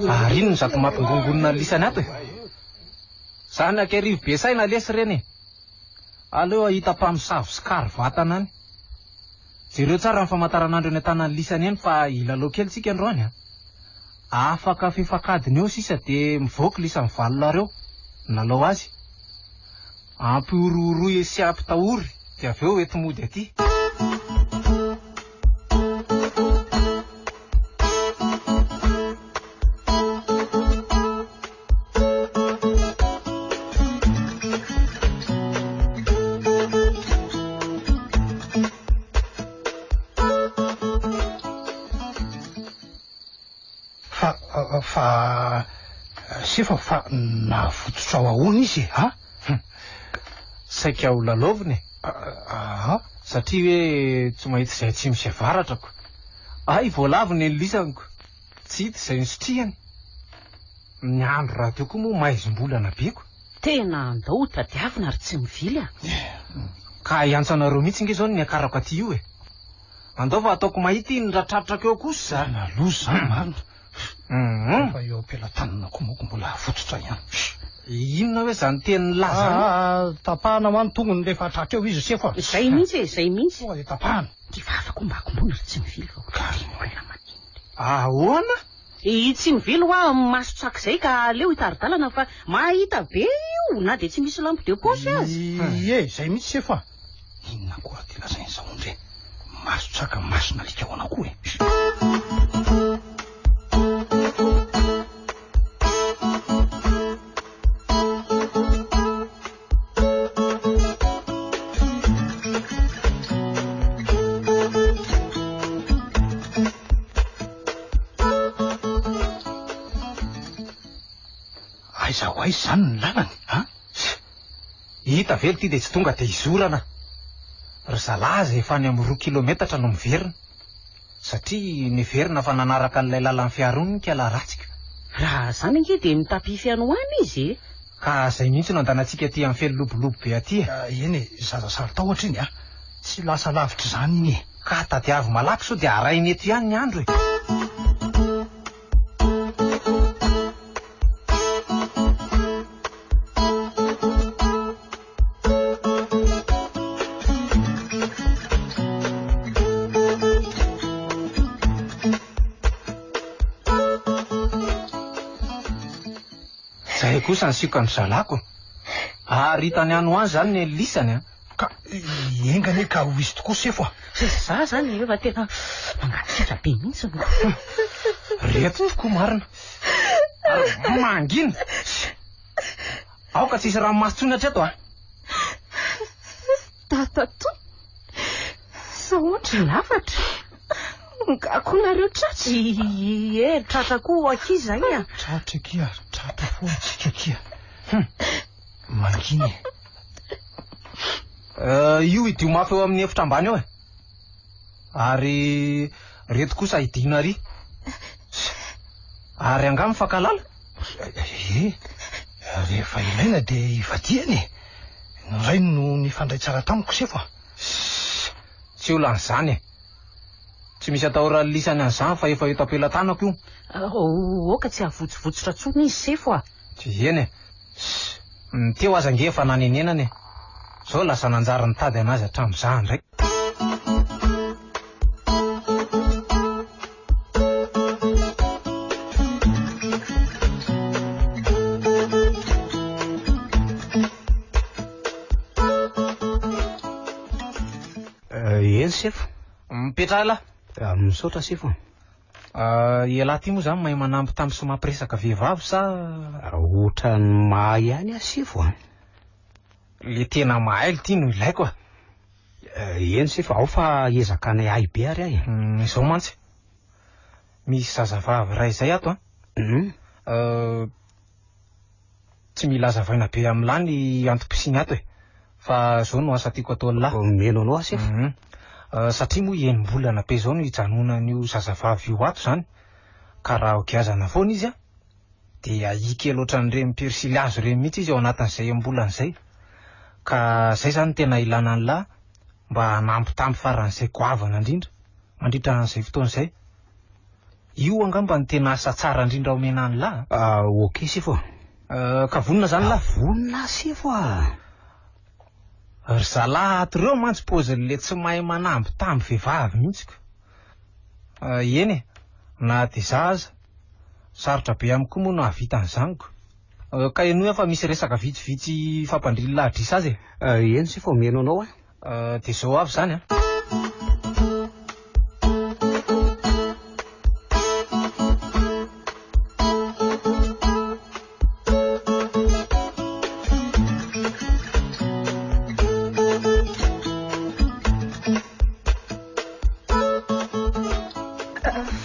Ary ino zato mampingongonina lisany ato zany akerivo be saina lesy reny aleo ahita mpamosavy sy kary vatana any jereo tsara ny famantaranandro ny tanany lisany eny fa ilalao kely tsika androany afaka fefakadiny eo sisa dia mivoaka lisany valonareo nalao azy ampiorooroy sy ampitahory dia avy eo ety mody aty. fa sefa fa navototra ao ahoana izy saika ho lalaoviny satria hoe tsy mahita izay tsy misy avaratrako voalaviny ny lisaniko tsy hita izay nisotrihany ny andro raha teo koa moa maizim-bolana beko tena andao tadiavina ary tsy mivily ka iantsanareo mihitsy nge zao ny akarako aty io andao fa ataoko mahita iny ratratraka eo kosa zany aloha zany marina fa eo ampelantanana koa moko mbola avototra ihany. Inona hoe zany teny laza tapahana manontongony rehefa atratra eo izy sefa izay mihitsy tonga dia tapahana ty vavako mbakombona ry tsy mivily ahoana tsy mivily hoa masotsaka izay ka leo hitaridalana fa mahita be io na dia tsy misy lampo de posy azy izay mihitsy sefa inona koa ty lazainy zao ndre masotsaka masona alika ao ana koa aiza ho aiza zany ny lalany hita vely ty dia tsy tonga dia izorana ry zalaza efa ny amin'ny 2 kilometatra no miverina satria niverina fa nanaraka n'ilay lalan'ny fiarony kala ratsika raha zany nge dia mitapify ano any izy ka zay mihitsy no andanantsika ty amin'ny fely lobolobo be aty eny zaza saritahotra iny tsy lasa lavitra zany iny ka tadiavy malaky so dia arainy eto ihany ny andro kosa nisiko amin'ny zalako. Ary hitany any ho any zany ny lisany. Ka engany ka ho izy tokoa sefo. Za zany efa tena mangatsitra be mihitsy. Reto tokoa marina. Ary mangina. Aoka tsisy ranomasy hatreto a. Tatato. Saotra lafatra. Ngako nareo tratsy. Tratra koa aky zay a. Tratra kia, tratra foana tsika kia. Manginy. Io idio mafy eo amin'ny efitra ambany eo e. Ary reto kosa idina ary. Ary angamy fakalala. Rehefa ilaina dia ivadiany. Ray no nifandray tsara tamiko sefo. Tsy ho lan'izany e. Tsy misy atahora lisany an'izany fa efa eto ampelantanako io. Oka tsy ahavotsivotsotra tsony izy sefo a. Tsy eny e. Teo aza nge efa nanenenany e. Zao lasa nanjara nitady anazy hatramin'izany ndray. Eny sefo. Mipetrala. Misaotra sefo. Ialahy ty moa zany mahay manampy tamin'ny sy mampiresaka vehivavy sa Otra ny mahay ihany a sefo a. le tena mahay ty no ilaiko a. Eny sefo, ao fa ezakana ahy be ary ahy. Izao mantsy. Misy zazavavy ray zay ato a. Tsy mila azavaina be amin'lany antom-pisiny ato e. Fa zao no asa tiako atao lahy. Meno anao sefo. Satria moa enim-bolana be zao no hijanonan'io zazavavy io ato zany. Ka raha okiazana foana izy a, dia ahiky loatra n'ireny persily azo ireny mihitsy izy ao anatin'izay am-bolana izay. Ka zay zany tena ilana ny lahy mba hanampy faran'izay goavana indrindra mandritra an'izay fotoana izay. Io angamba ny tena asa tsara indrindra omena ny lahy. Ok sefo. Ka vonona zany lahy. Vonona sefo a. Ry zalahy ato ireo mantsy pôzin'le tsy mahay manamby tamby vehivavy mihitsy. Eny e, na dia za aza sarotra be amiko moa no havita an'izaniko. Ka eno fa misy resaka vitsivitsy fampandrily lahadrisa azy e. Eny sefo, meno anao a. Dia zao avy zany a.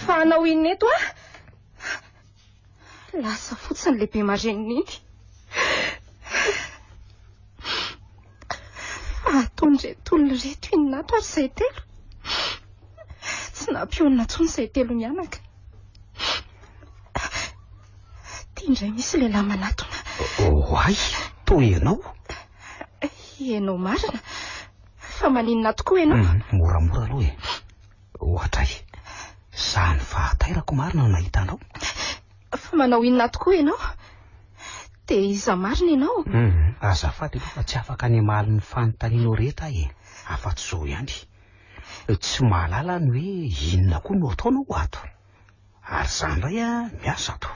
Fanao ineto a? Lasa fotsiny lehibe mareniny. Ataon'ireto olona reto inato ary izay telo. Tsy nampionina tsony izay telo mianaka. Tia indray misy lehilahy manatona. Ay, toy ianao. Ianao marina. Fa maninona tokoa ianao? Moramora aloha e. Ohatra e. Zany fahatairako marina no nahita anao. Fa manao inona tokoa ianao? Dia iza marina ianao? Azafady aloha fa tsy afaka any amaly ny fanontanianao rehetra e. Afa-tsy zao ihany. Tsy mahalala ny hoe inona koa no ataonao ato. Ary zany ray a miasa ato.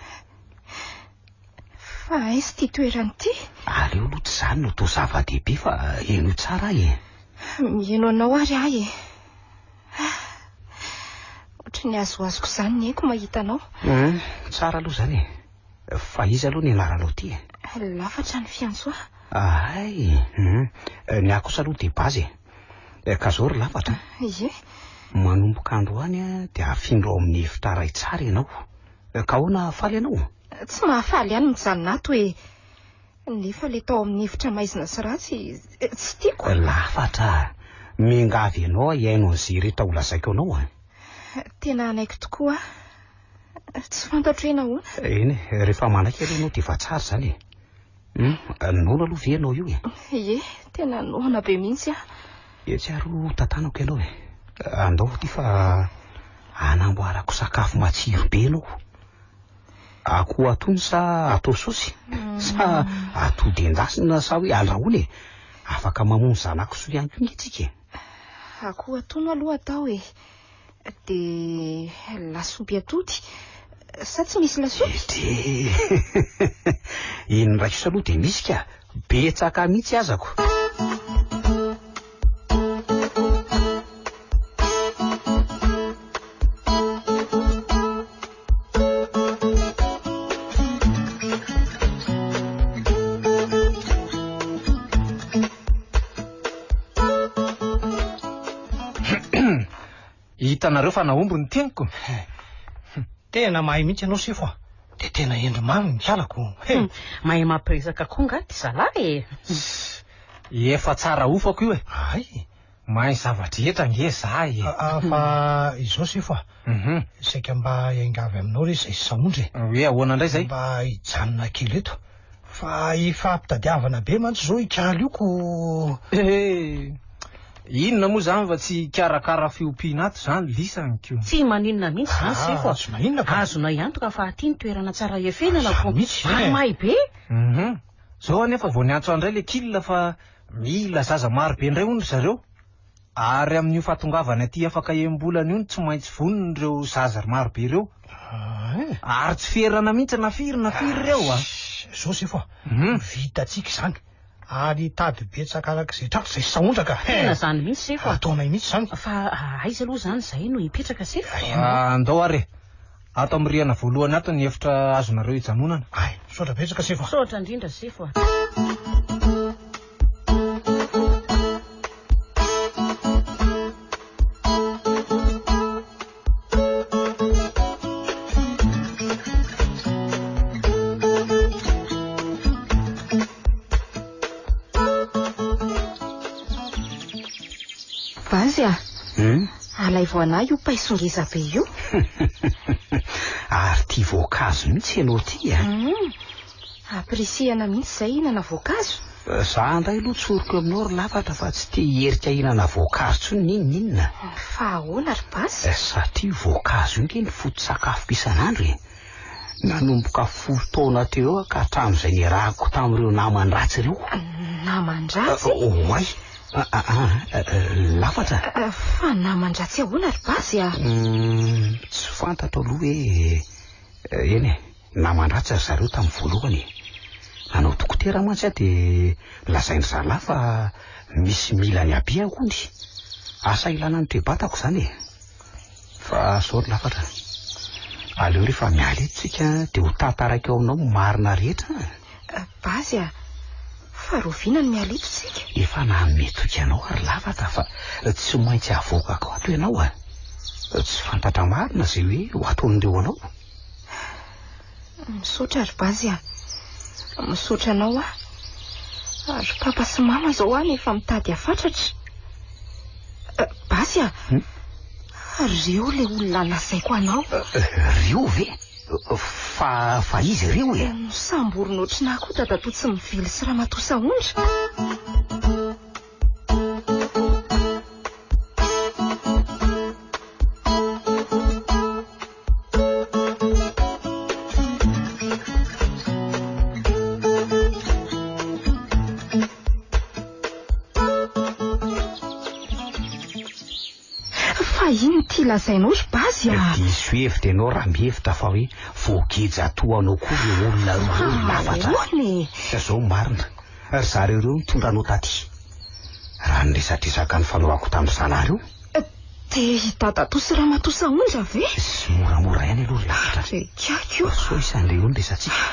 Fa aizy ty toerany ty? Aleo aloha tsy zany no atao zava-dehibe fa eno tsara e. Mieno anao ary ahy e. Ohatry ny azoazoko zany ny haiko mahita anao. Tsara aloha zany e. Fa izy aloha ny anaranao ty e. Lafatra ny fiantsoa. Ay, ny akosa aloha dia bazy e. Ka zao ry lafatra. Ie. Manomboka androany a dia afindro ao amin'ny efitra ray tsara ianao. Ka ahoana faly ianao? Tsy mahafaly ihany mijanona ato e. Nefa le tao amin'ny efitra maizina sy ratsy tsy tiako. Lafatra. Mingavy ianao iaino an'izay rehetra ho lazaiko anao a. Tena anaiko tokoa. Tsy fantatro ena hoana. Eny, rehefa manaiky aloha ianao dia efa tsara zany e. Noana aloha ve ianao io e? Ie, tena noana be mihitsy a. Tsy aro tantanako ianao e. Andao ty fa anamboarako sakafo matsiro be ianao. Akoho atono sa atao saosy? Sa atody endasina sa hoe andrahoana e? Afaka mamono zanako soa ihany koa itsika e. Akoho atono aloha atao e. Dia lasopy atody. sa tsy misy lasopy? Iny ndraiky saloha dia misy ka betsaka mihitsy azako. Hitanareo fa naombo ny teniko. Tena mahay mihitsy ianao sefo dia tena endry mamy mialako. Mahay mampiresaka koa ngaty zalahy Efa tsara ofako io e. Ay, mahay zavatra etra nge zahay. fa izao sefo saika mba hiangavy aminao re izay saondry. Hoe ahoana indray zay? Mba hijanona kely eto fa ifampitadiavana be mantsy zao ikaly io ko. Inona moa zany fa tsy karakara fiompiana ato zany lisaniko. tsy maninona mihitsy zany sefo tsy maninona ka. azona iantoka fa aty ny toerana tsara efenana ko mihitsy may be. Zao anefa vao niantso andray le kila fa mila zaza maro be indray hono zareo, ary amin'io fatongavana aty afaka embolana io tsy maintsy vonony ireo zaza maro be ireo, ary tsy ferana mihitsy nafiry reo zao sefo vitatsika izany ary tady betsaka arak'izay trako izay saondraka. Tena zany mihitsy sefo ataonay mihitsy zany. fa aiza aloha zany zay no hipetraka sefo. Andao are ato amin'ny rihana voalohany ato ny efitra azonareo hijanonana. Ay, sotra betsaka sefo. sotra indrindra sefo. Vazy alay voana io paisongeza be io. Ary tia voankazo mihitsy ianao ty Apresiana mihitsy zay hinana voankazo. Za ndray aloha tsoriko aminao ry lafatra fa tsy tia herika hinana voankazo tsony ninona. Fa ahoana ry basy? Satria voankazo io ny foto-tsakafo isan'andro e. Nanomboka 10 taona teo ka hatramin'izay niarahako tamin'ireo naman-dratsy ireo. Naman-dratsy? Oay, lafatra. Fa naman-dratsy ahoana ry basy Tsy fantatro aloha hoe eny e, naman-dratsy ry zareo tamin'ny voalohany. Nanao dokotera mantsy dia lazainy zalahy fa misy milany aby hony. Asa ilana ny toe-batako zany e. Fa sao ry lafatra, aleo rehefa miala eto tsika dia ho tantaraka eo aminao marina rehetra. Basy fa roviana ny miala eto tsika. Efa nametoka ianao ary lafatra fa tsy maintsy avoakako ato ianao tsy fantatra marina zay hoe ho ataon'ireo anao. Misaotra ry basy misaotra anao ary papa sy mama zao efa mitady afatratra. Basy reo le olona nasaiko anao. Reo ve? Fa izy reo e? Samborona ohatrina koa dadatoa tsy mivily sy ramatoa saondra. Ino ty lazainao ry basy diso hevitra ianao raha mihevitra fa hoe voageja toanao koa le olona roa lafatra. Zao marina ry zareo ireo mitondra anao taty raha niresatresaka ny fanaovako tamin'ny zalahy reo. Dia dadatoa sy ramatoa saondra ve? Sy moramora ihany aloha ry lafatra. So isan'ireo io niresatsika.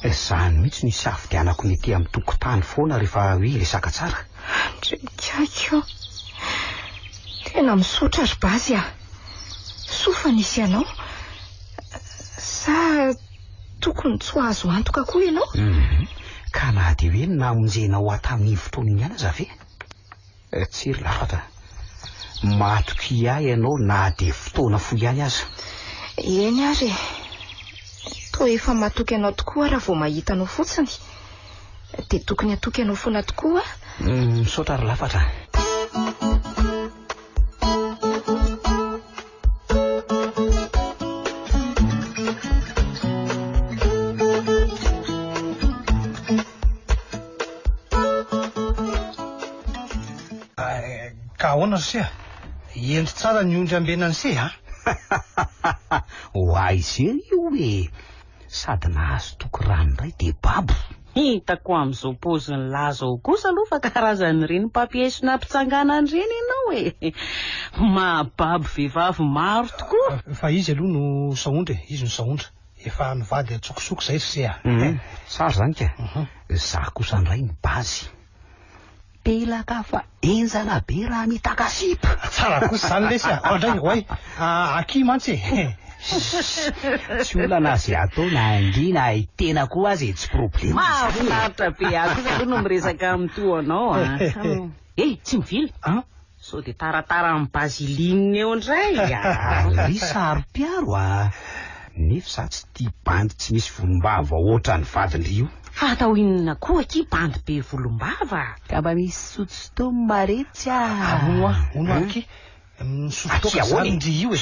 Zany mihitsy ny safidianako ny ety amin'ny tokotany foana rehefa hoe resaka tsara. Tena misaotra ry basy sofa nisy ianao sa tokony tsy ho azo antoka koa ianao. Ka na dia hoe namonjenao tamin'ny fotoana iny ihany aza ve? Tsy ry lafatra, matoky ahy ianao na dia fotoana fohy ihany aza. Eny ary toa efa matoky anao tokoa raha vao mahita anao fotsiny dia tokony atoky anao foana tokoa. Misaotra ry lafatra. Ka ahoana ry se endry tsara ny ondry ambenany se Ho aizy io hoe sady nahazo toky ranoray de babo. Hitako amin'izao poziny lazao kosa aloha fa karazan'ireny papier nampitsanganany reny ianao e. Mahababo vehivavy maro tokoa. Fa izy aloha no saondra, izy no saondra. Efa nivady atsokosoko zay sea. Sary zany ka. Za kosa ndray ny bazy. Pelaka fa enzana be raha mitaka sipa. Tsara kosa zany lesy ndray hoay aky mantsy. Tsy olana azy atao na angina tena koa azy tsy problema. Mahafinaritra be ako aloha no miresaka amin'ny toanao. Tsy mivily. Sao de taratara amin'ny bazilinina eo indray. Ry saro-piaro nefa za tsy tia bandy tsy misy volombava ohatran'ny vadindry io. Fa atao inona koa aky bandy be volombava? Ka mba misy sotsotomy maretsy Ono aky misotoka zany ndry io e.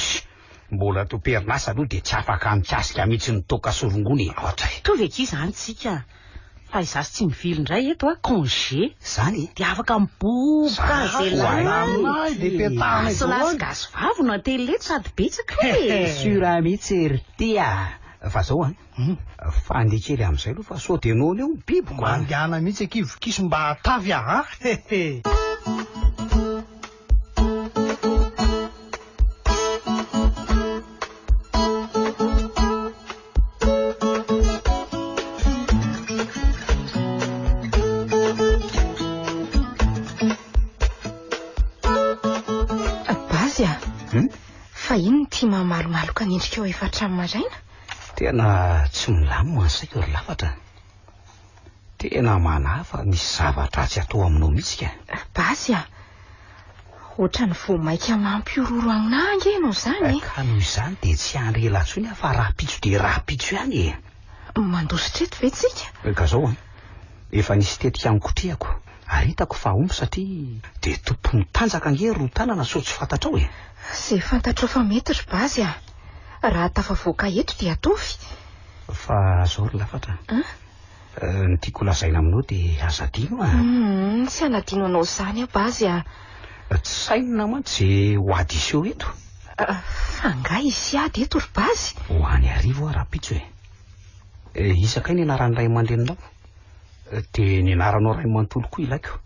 Mbola to perinasa aloha de tsy afaka mikasika mihitsy ny toka sorongony. Tovy aky zany tsika. Fa izasy tsy mivily indray eto congé zany de afaka miboboka zay de petana so lasy vavo no atele sady betsaka sura mihitsy ry tia. Fa zao fandeha kely amin'izay aloha fa sao de nono eo biby ko andiana mihitsy kiso mba atavy Fa ino ty mamalomaloka nendrika eo efa hatramin'ny maraina? Tena tsy milamina saika ry lafatra. Tena manafa misy zavatra tsy atao aminao mihitsy ka. Basy ohatrany vao maika mampiororo amin'angy ianao zany. Ka noho izany de tsy andry ela intsony fa raha-pitso de raha-pitso ihany e. Mandositra eto ve tsika? Ka zao efa nisy tetika anikotrehako. Ary hitako fa omby satria de tompony tanjaka angery tanana sao tsy fantatrao e. Zay fantatrao fa mety ry Basy raha tafavoaka eto dia atovy. Fa zao ry lafatra. Ny tiako lazaina aminao de azadino Tsy anadino anao zany Basy Tsy sainina mantsy ho ady iseho eto. Fa nga izy ady eto ry Basy. Ho any arivo raha-pitso e. Isakay ny anaran'ny ray aman-dreninao. De ny anaranao ray manontolo koa ilaiko.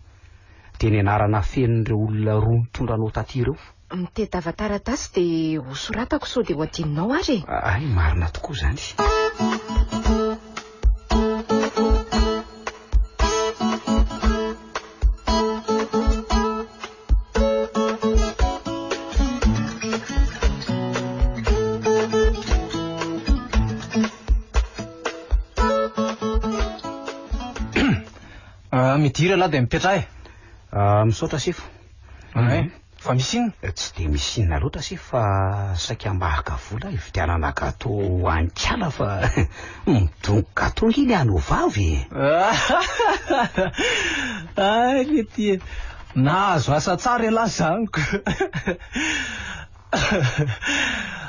De ny anarana fenon'ireo olona roa mitondra anao taty ireo. Mitedava taratasy de hosoratako sao de ho adinonao ary. Ay, marina tokoa zany. Midira la de mipetrahy. Misaotra sifo. Fa misy inona? Tsy de misy inona loatra sifo fa saika mba haka vola ividianana gato an-kiala fa midongo gato iny ano vavy. Ay mety nahazo asa tsara la zaniko.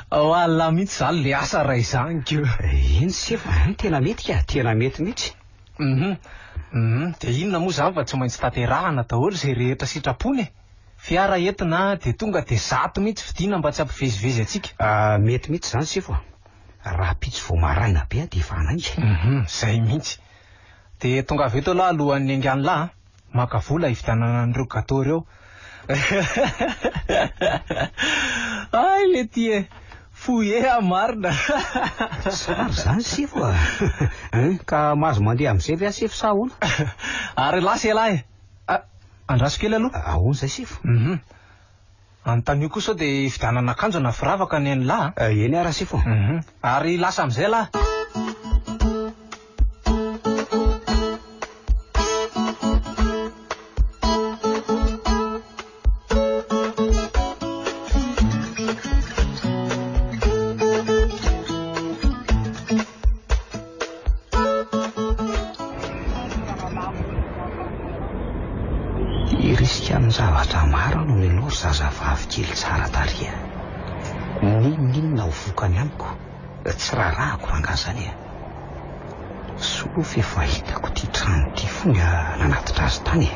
Ao alla mihitsy zany le asa ray zaniko. Iny sifo tena mety ka, tena mety mihitsy. De inona moa zany fa tsy maintsy taterahana daholo zay rehetra sitrapony. Fiara entina de tonga de 100 mihitsy vidiana mba tsy ampivezivezy atsika. Mety mihitsy zany sifo. Raha pitso vao maraina be de fanainga. Zay mihitsy. De tonga avy eto la alohan'ny angano la maka vola hividianana an'ireo gato reo. Ay mety fouillé marina. Sary zany sifo ka mahazo mandeha amin'izay ve sifo sa ahoana? Ary lasa lahy. Andraso kely aloha. Ahoana zay sifo? Antanio kosa de fidanana akanjo na firavaka ny la. Eny ara sifo. Ary lasa amin'izay la. Zavatra maro no miloro zazavavy kely tsara taria. Ninona ho vokany amiko tsy rarahako rangazany soa efa hitako ty trano ty fonga nanatitra azy tany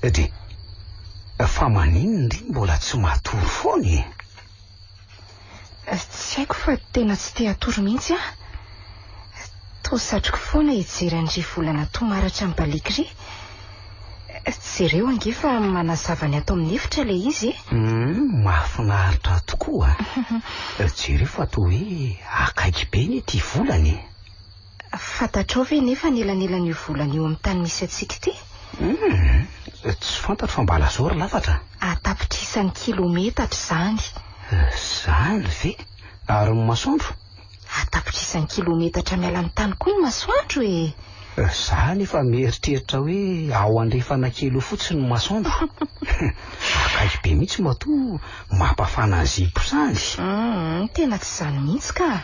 de fa maninona ry mbola tsy matory foany? Tsy haiko fa tena tsy te hatory mihitsy a. Tosatriko foana hijery an'ry volana tomaratra mibaliky ry. Jereo ange fa manazava ny atao amin'ny efitra le izy. Mahafinaritra tokoa. Jereo fa toa hoe akaiky be ny ty volany. Fantatrao ve nefa nelan'elan'io volana io amin'ny tany misy atsika ty? Tsy fantatro fa mba lazao ry lafatra. Atapitrisan'ny kilometatra zany. Zany ve? Ary ny masoandro? Atapitrisan'ny kilometatra miala amin'ny tany koa ny masoandro e. Zany efa mieritreritra hoe ao andrefana kely fotsiny ny masoandro. Akaiky be mihitsy matoa mampafana ny zipo zany. Tena tsy zany mihitsy ka.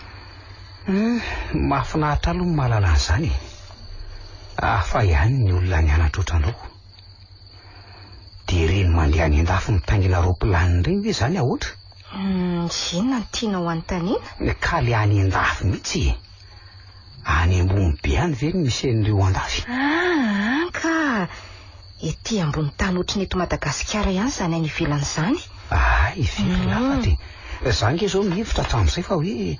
Mahafinaritra aloha ny mahalala an'izany. Fa ihany ny olona nianatra ohatranao. De reny mandeha any an-dafy mitaingina roplaniny reny ve zany ahoatra? Inona ny tianao anontaniana? Ka le any an-dafy mihitsy. Any ambony be any ve ny misy an'ireo an-dafy? Ka ety ambony tany ohatry ny eto Madagasikara ihany zany any ivelan'izany. Very lafatra. Zany ke zao mihevitra hatramin'izay fa hoe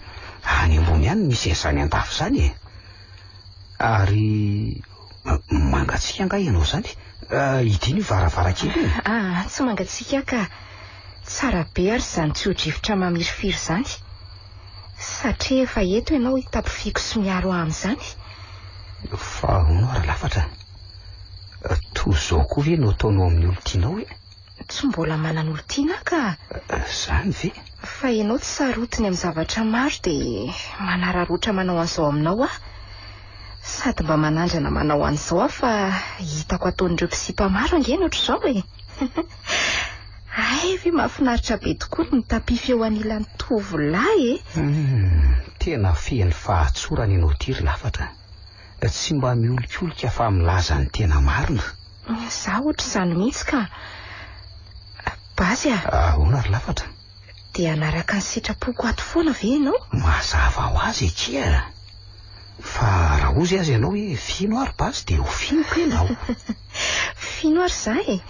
any ambony ihany misy an'izany an-dafy zany. Ary mangatsika nga ianao zany. Ity ny varavarakely. Tsy mangatsika ka. Tsara be ary zany tsy ho drivotra mamirifiry zany. Satria efa eto ianao hitapifiko sy miaro amin'izany. Fa honora lafatra. Toy zao koa ve no ataonao amin'ny olo-tianao e? Tsy mbola manana olo-tiana ka. Zany ve? Fa ianao tsy sarotiny amin'ny zavatra maro dia manararotra manao an'izao aminao sady mba manandrana manao an'izao fa hitako ataon'ireo mpisipa maro angeny ohatr'izao e. Ve mahafinaritra be tokoa ny tapify eo anilan'ny tovolahy e. Tena feny fahatsorana ianao ty ry lafatra. Tsy mba miolikolika fa milaza ny tena marina. Zaho ohatr'izany mihitsy ka. Basy Ahoana ry lafatra? Dia anaraka ny sitrapoko ato foana ve ianao? Mazava ho azy ekia. Fa raha ozy azy ianao hoe fino ary basy dia ho finoko ianao. Fino ary za e?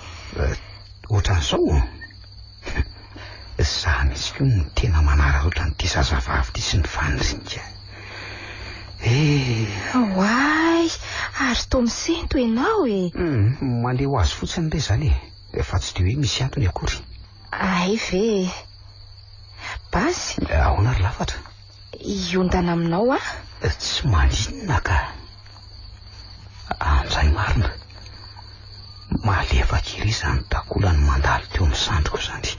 Ohatran'izao. Za mihitsy koa ny tena manararaotra n'ity zazavavy ty sy ny fanirinika. Oay, ary toa misento ianao e. Mandeha ho azy fotsiny re zany e. Fa tsy dia hoe misy antony akory. Ve basy? Ahoana ry lafatra? Iondana aminao Tsy maninona ka. Andray marina. Malefaka iry izany takolany mandalo teo amin'ny sandroko zany.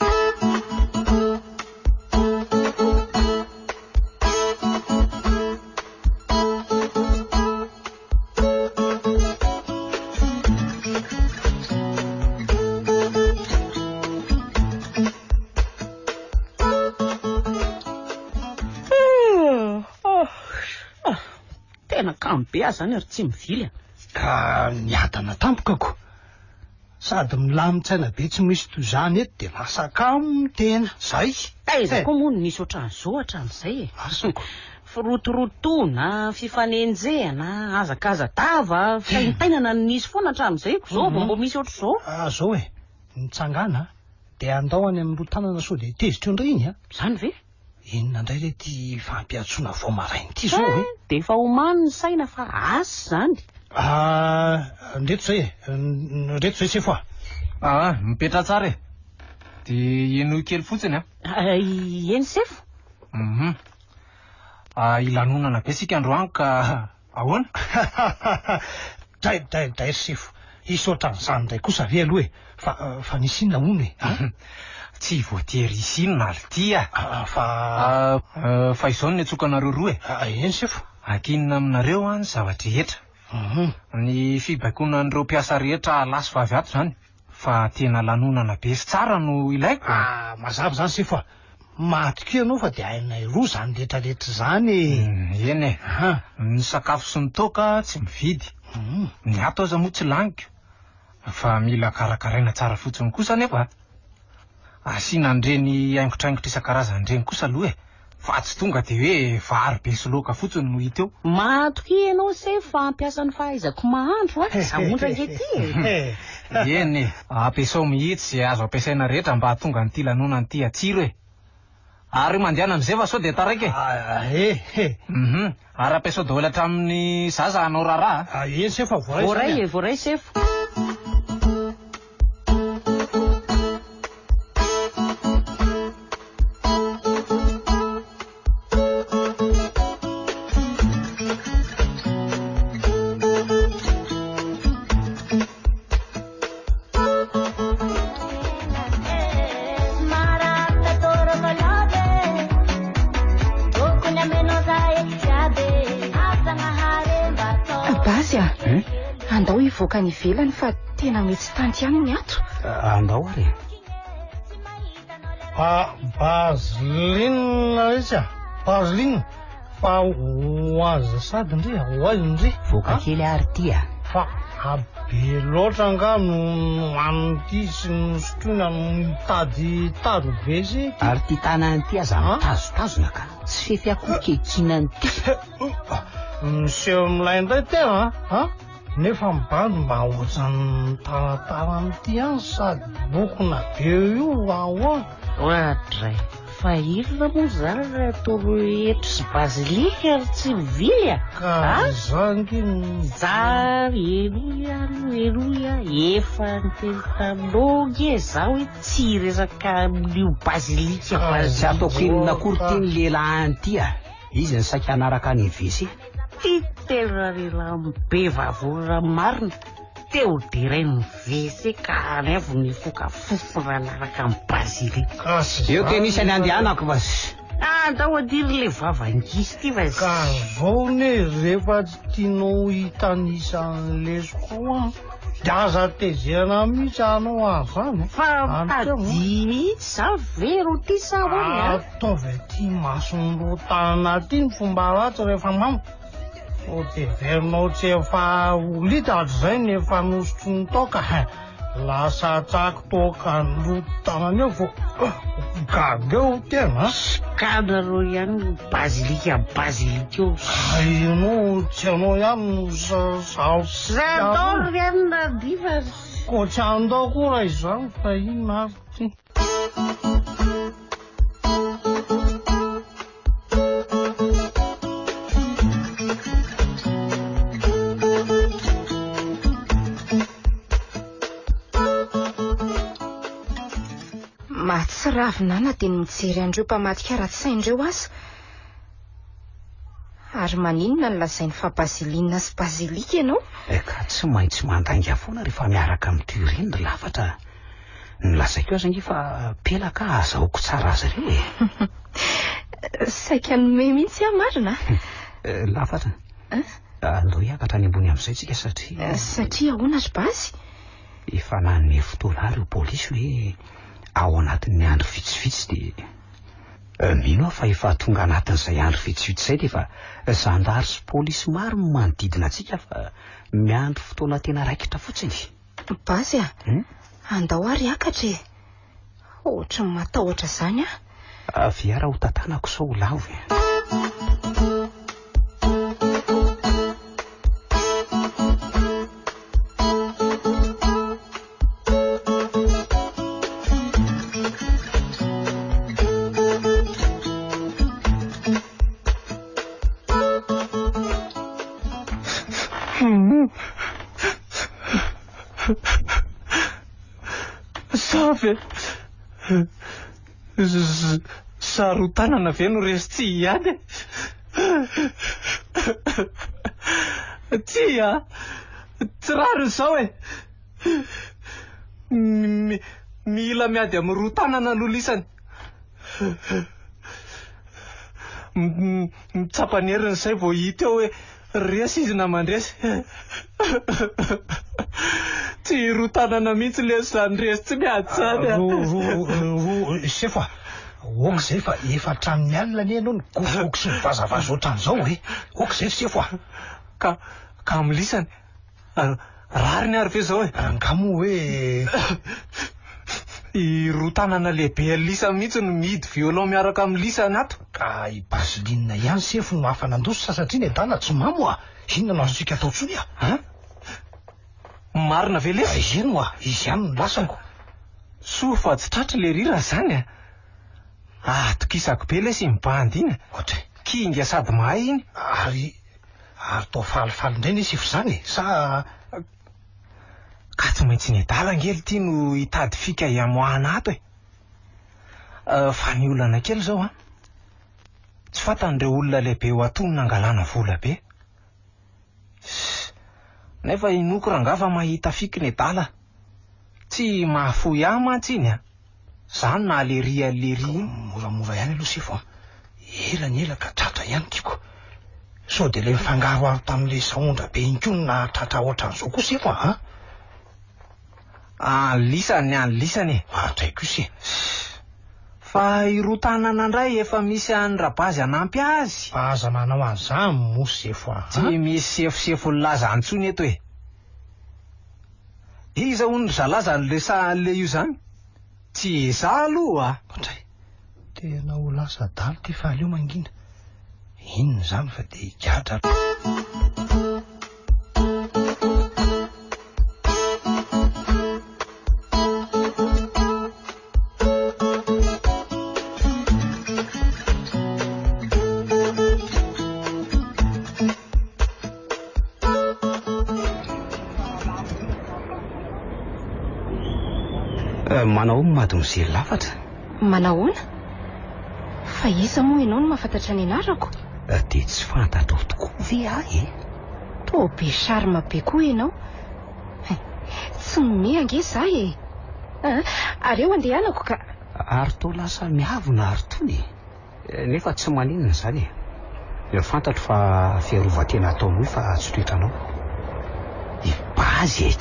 Tena kamo be azy zany ary tsy mivily. Ka niadana tampokako. Sady milamin-tsaina be tsy misy toy izany eto dia lasa kamo tena. Zay. Taiza koa moa misy ohatran'izao hatramin'izay e. Asoko. Firotorotoana, fifanenjehana, hazakazadava, fahintainana no nisy foana hatramin'izay ko zao mbo misy ohatr'izao. Zao e. Nitsangana dia andao any amin'ny rotanana sao dia tezitra indray iny Zany ve? Inona indray le ty fampiatsoana vao maraina ity zao e. Dia efa omany ny saina fa asy zany. Ndreto zay ndreto zay sefa. Mipetra tsara e. Dia eno kely fotsiny Eny sefo? Ilanonana be sika androany ka ahoana? Dray sefo. Isy ohatran'izany indray kosa ve aloha e. Fa nisy inona hono e. Tsy voatery isinona ry ty fa izao ny atsokanareo roa e. Eny sefo. Akinina aminareo ny zavatra rehetra. Ny fibaikona an'ireo mpiasa rehetra lasy vavy ato zany. Fa tena lanonana be sy tsara no ilaiko. Mazava zany sefo Maty ianao fa dia hainay roa zany rehetrarehetra zany eny e. Ny sakafo sy ny toaka tsy mividy. Ny ato aza moa tsy lagniko. Fa mila karakaraina tsara fotsiny kosa nefa. Asiana andreny haingotraingotra isan-karazany reny kosa aloha e. Fa tsy tonga dia hoe vary be sy laoka fotsiny no hita eo. Matoky ianao se fampiasa ny fahaizako mahandro zamondraka ety. Eny ampiasao mihitsy izay azo ampiasaina rehetra mba hahatonga an'ity lanonana ity hatsiro e. Ary mandehana am'izay fa sao de taraiky e. Ary ampiasao daholo hatramin'ny zaza hanao raharaha. Eny sefa voaray sefo. Andao hivoaka ny ivelany fa tena mety tanty ihany ny ato. Andao ary. Bazeline izy Bazeline fa hoaza sady ndre hoazy ndre voaka kely ary tia fa abe loatra nga no an'ity sy ny sotroina mitady tado be sy ary ty tanany ty aza mitazotazona ka tsy fefy akoho kehitrina ny ty monsieur milay indray tena nefa mibando mba ohatrany taratara am'ty any sady bokona be io ahoa ohatray fa ilona moa zany raha toro etro sy bazilika ary tsy mivily ka zangy zary eloya efa nyteny taminao e zaho hoe tsy resaka amin'io bazilika tsy ataoko inona kory teny lehilahy ty izy ny saika anaraka ny visy ty tena lehilahy be vavorona marina teo diray ny vesy ka nevo nifoka fofona anaraka amin'ny bazilika eo ke nisy any andehanako vasy andao adiry le vavangisy ty vasy ka zao ne rehefa tsy tianao hitanisan'lesoko de aza tezerana mihitsy anao azany fa tadi mihitsy za vero ty sahoany ataovy ty mason'ro tanana ty ny fomba ratsy rehefa mamo o de verinao tsy efa olita atr'izay ny efa nosotry ny toka lasa tsako toka ny tanany eo vo gageo tena kanareo ihany bazilika eo inao tsy anao ihany zadoro ihany nadifa ko tsy andao koa raha izany fa inona ary ty Matsy ravinana dia mijery andreo mpamatika ratsy-saindreo asa ary maninona ny lazainy fa bazilina sy bazilika ianao ka tsy maintsy mandainga foana rehefa miaraka amin'ity ireny ny lafatra ny lazaiko aza nge fa pelaka azahoako tsara azy ireo saika nome mihitsy marina lafatra andao hiakatra any ambony amin'izay tsika satria ahoana ry bazy efa nanome fotoana ary io polisy hoe ao anatin'ny andro vitsivitsy dia mino fa efa tonga anatin'izay andro vitsivitsy izay dia efa zandary sy polisy maro manodidina antsika fa miandro fotoana tena raikitra fotsiny bazy andao ary akatra ohatra matahotra zany viara ho tantanako sao ho lavo Savy saro tanana ve no resy tsy hiady tsy raro izao mila miady amin'ny roa tanana lolisany mitsapaneriny izay vao hita eo hoe resy izy namandresy tsy roa tanana mihitsy lesy zany resy tsy miady zany sefa oka zay fa efa tranony alina ny anao ny gogogoky sy mivazavaza ohatran'izao oka zay sefa ka milisany rary ny ary ve zao angamo hoe i roa tanana lehibe lisa mihitsy no mihidy violon miaraka amin'ny lisany ato ka i bazilinina ihany sefo no hafanandoso sasatria ny adana tsy mamo inona no azontsika atao tsony marina ve lesy? Ino izy ihany no lasako. Soa fa tsy tratra le rira zany tokisako be lesy mibandy iny. Ohatry kinga sady mahay iny. Ary tao falifaly indray nisy ifo zany sa ka tsy maintsy ny adalangely ty no hitady fika iamoahana ato fa ny olana kely zao tsy fantan'ireo olona lehibe ho atonona angalana vola be. Nefa inoko rangafa mahita fiky ny adala tsy mahafoy mantsy iny zany na alery moramora ihany aloha sifo ela ny ela ka tratra ihany tiako. So de le mifangaro aro tamin'le saondra be iny koa na tratra ohatran'izao koa sifo lisany atraiko si fa irotanana indray efa misy andrabazy anampy azy. Aza manao an'izany mosy sefo tsy misy sefosefo laza antsony eto iza hono zalaza le io zany tsy za aloha Otray tena ho lasa daly ty faly io mangina inona zany fa de higadra. Manao mady mijery lafatra. Manahoana? Fa isa moa ianao no mahafantatra ny anarako? De tsy fantatro tokoa ve ahy To be charme be koa ianao. Tsy miange zahy ary eo andehanako ka. Ary to lasa miavona ary tony nefa tsy maninona zany fantatro fa fiarovan-tena ataonao fa tsy toetranao. Bazy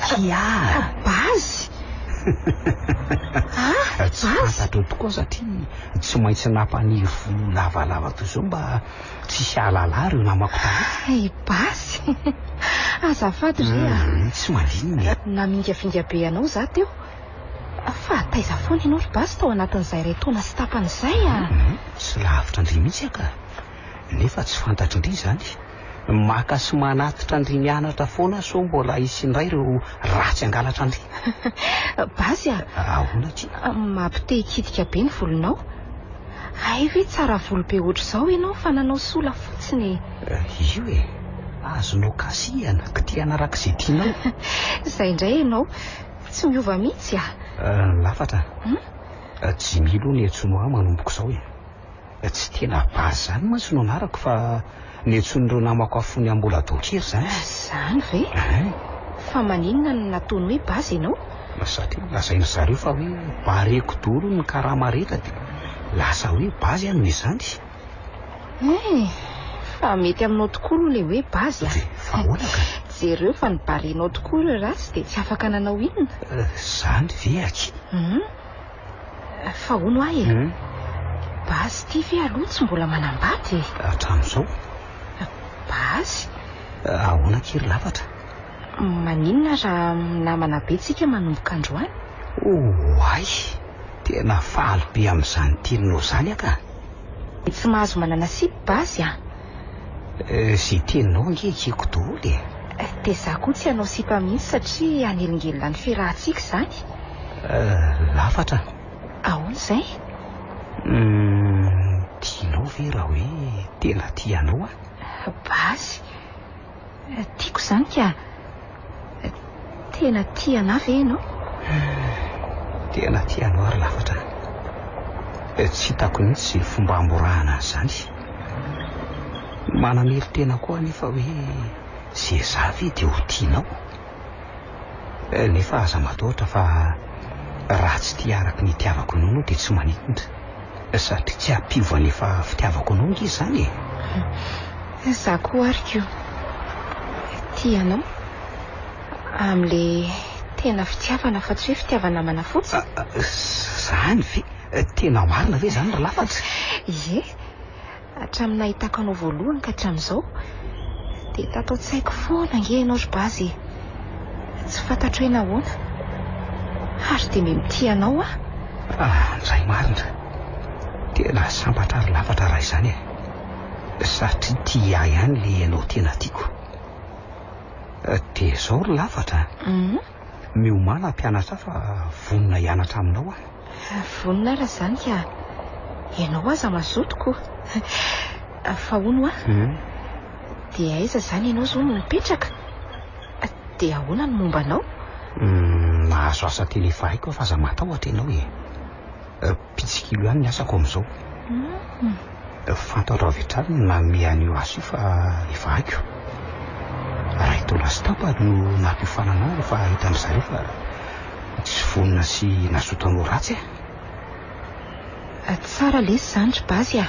Bazy? Tsy fantatro tokoa satria tsy maintsy nampaniry volo lavalava toy izao mba tsy hialala ireo namako tany. Bazy? Azafady re tsy maninona. Namingavinga be ianao za teo. Fa taiza foana ianao ry Bazy tao anatin'izay ray taona sy tapan'izay Tsy lavitra indray mihitsy ka nefa tsy fantatro indray zany. Maka sy manatitra indray mianatra foana so mbola isy indray ireo ratsy angalatra indray. Bazy ahoana ty mampite hikitika be ny volonao. Ay ve tsara volo be ohatr'izao ianao fa nanao sola fotsiny. Io azonao kasihana kitiana arak'izay tianao. Izay indray ianao tsy miova mihitsy lafatra tsy milo ny antsono manomboko izao tsy tena Bazy zany mantsy no anarako fa ny antson'ireo namako afony ambola dokery zany. Zany ve? Fa maninona no nataony hoe Bazy ianao? Satria lazaina zareo fa hoe bareko dolo ny karama rehetra dia lasa hoe Bazy any izany. Fa mety aminao tokoa aloha le hoe Bazy fa ahoana ka? Jereo fa ny barenao tokoa ireo ratsy dia tsy afaka nanao inona. Zany ve aky? Fa hono ahy Bazy ty ve aloha tsy mbola manambady? Hatramin'izao. Bazy? Ahoana kely lafatra? Maninona raha namana be tsika manomboka androany? Ay tena faly be amin'izany teninao zany aka. Tsy mahazo manana sipy Bazy Zay teninao angekeko daholo dia za koa tsy hanao sipa mihitsy satria anelingelina ny fiarahantsika zany. Lafatra Ahoana izay? Tianao ve raha hoe tena tianao Bazy tiako zany ka tena tiana ve ianao? Tena tianao ary lafatra. Tsy hitako mihitsy fomba amborahana zany. Manamely tena koa nefa hoe zay za ve dia ho tianao. Nefa aza matahotra fa raha tsy tia araka ny tiavako anao dia tsy maninona satria tsy hampiova nefa fitiavako anao nge zany za koa ariko tianao amin'le tena fitiavana fa tsy hoe fitiavana mana fotsiny. Zany ve tena marina ve zany lafatra? Hatramin'ny nahitako anao voalohany ka hatramin'izao dia tatao tsaiko foana nge ianao ry Bazy. Tsy fantatro hoe nahoana ary dia me mitianao ndray marina tena sambatra ary lafatra raha izany satria tia ihany le ianao tena tiako. Dia izao ry lafatra miomana mpianatra fa vonina hianatra aminao a. Vonina raha zany ka ianao aza mazotoko. Fa hono dia aiza zany ianao zao no mipetraka? Dia ahoana no momba anao? Nahazo asa telefaiko fa aza matahotra ianao pitsikilo ihany ny asako amin'izao. Fantatra avy hatrany manome an'io aso io fa efa haiko. Raha itola sy tapa no nampiofanana rehefa hitan'ny zareo fa tsy vonina sy nazotanao ratsy Tsara lesy zany ry Bazy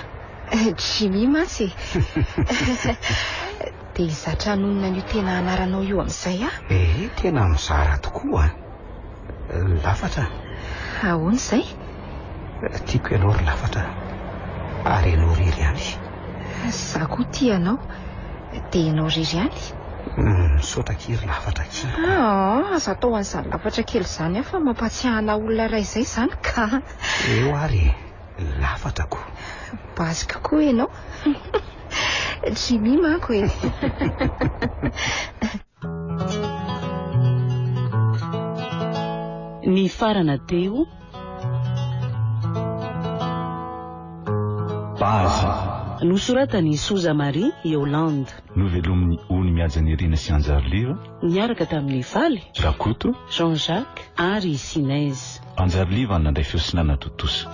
Jimmy mantsy. Dia zatra anonona n'io tena anaranao io amin'izay tena mizara tokoa lafatra. Ahoana izay? Tiako ianao ry lafatra ary ianao riry ihany. Za koa tia anao dia ianao riry ihany. Misaotra kiry lafatra kely. Aza atao an'izany lafatra kely izany fa mampatsiahana olona iray izay zany ka. Eo ary lafatrako. Bazika koa ianao. Jimmy manko Ny farana teo Bazy nosoratany Souza Marie Yolande. Novelomin'ny ony miaja ny Irina sy Anjaroliva. Niaraka tamin'ny Valy Rakoto Jean-Jacques ary Sinez. Anjaroliva nandray feosinana totosa.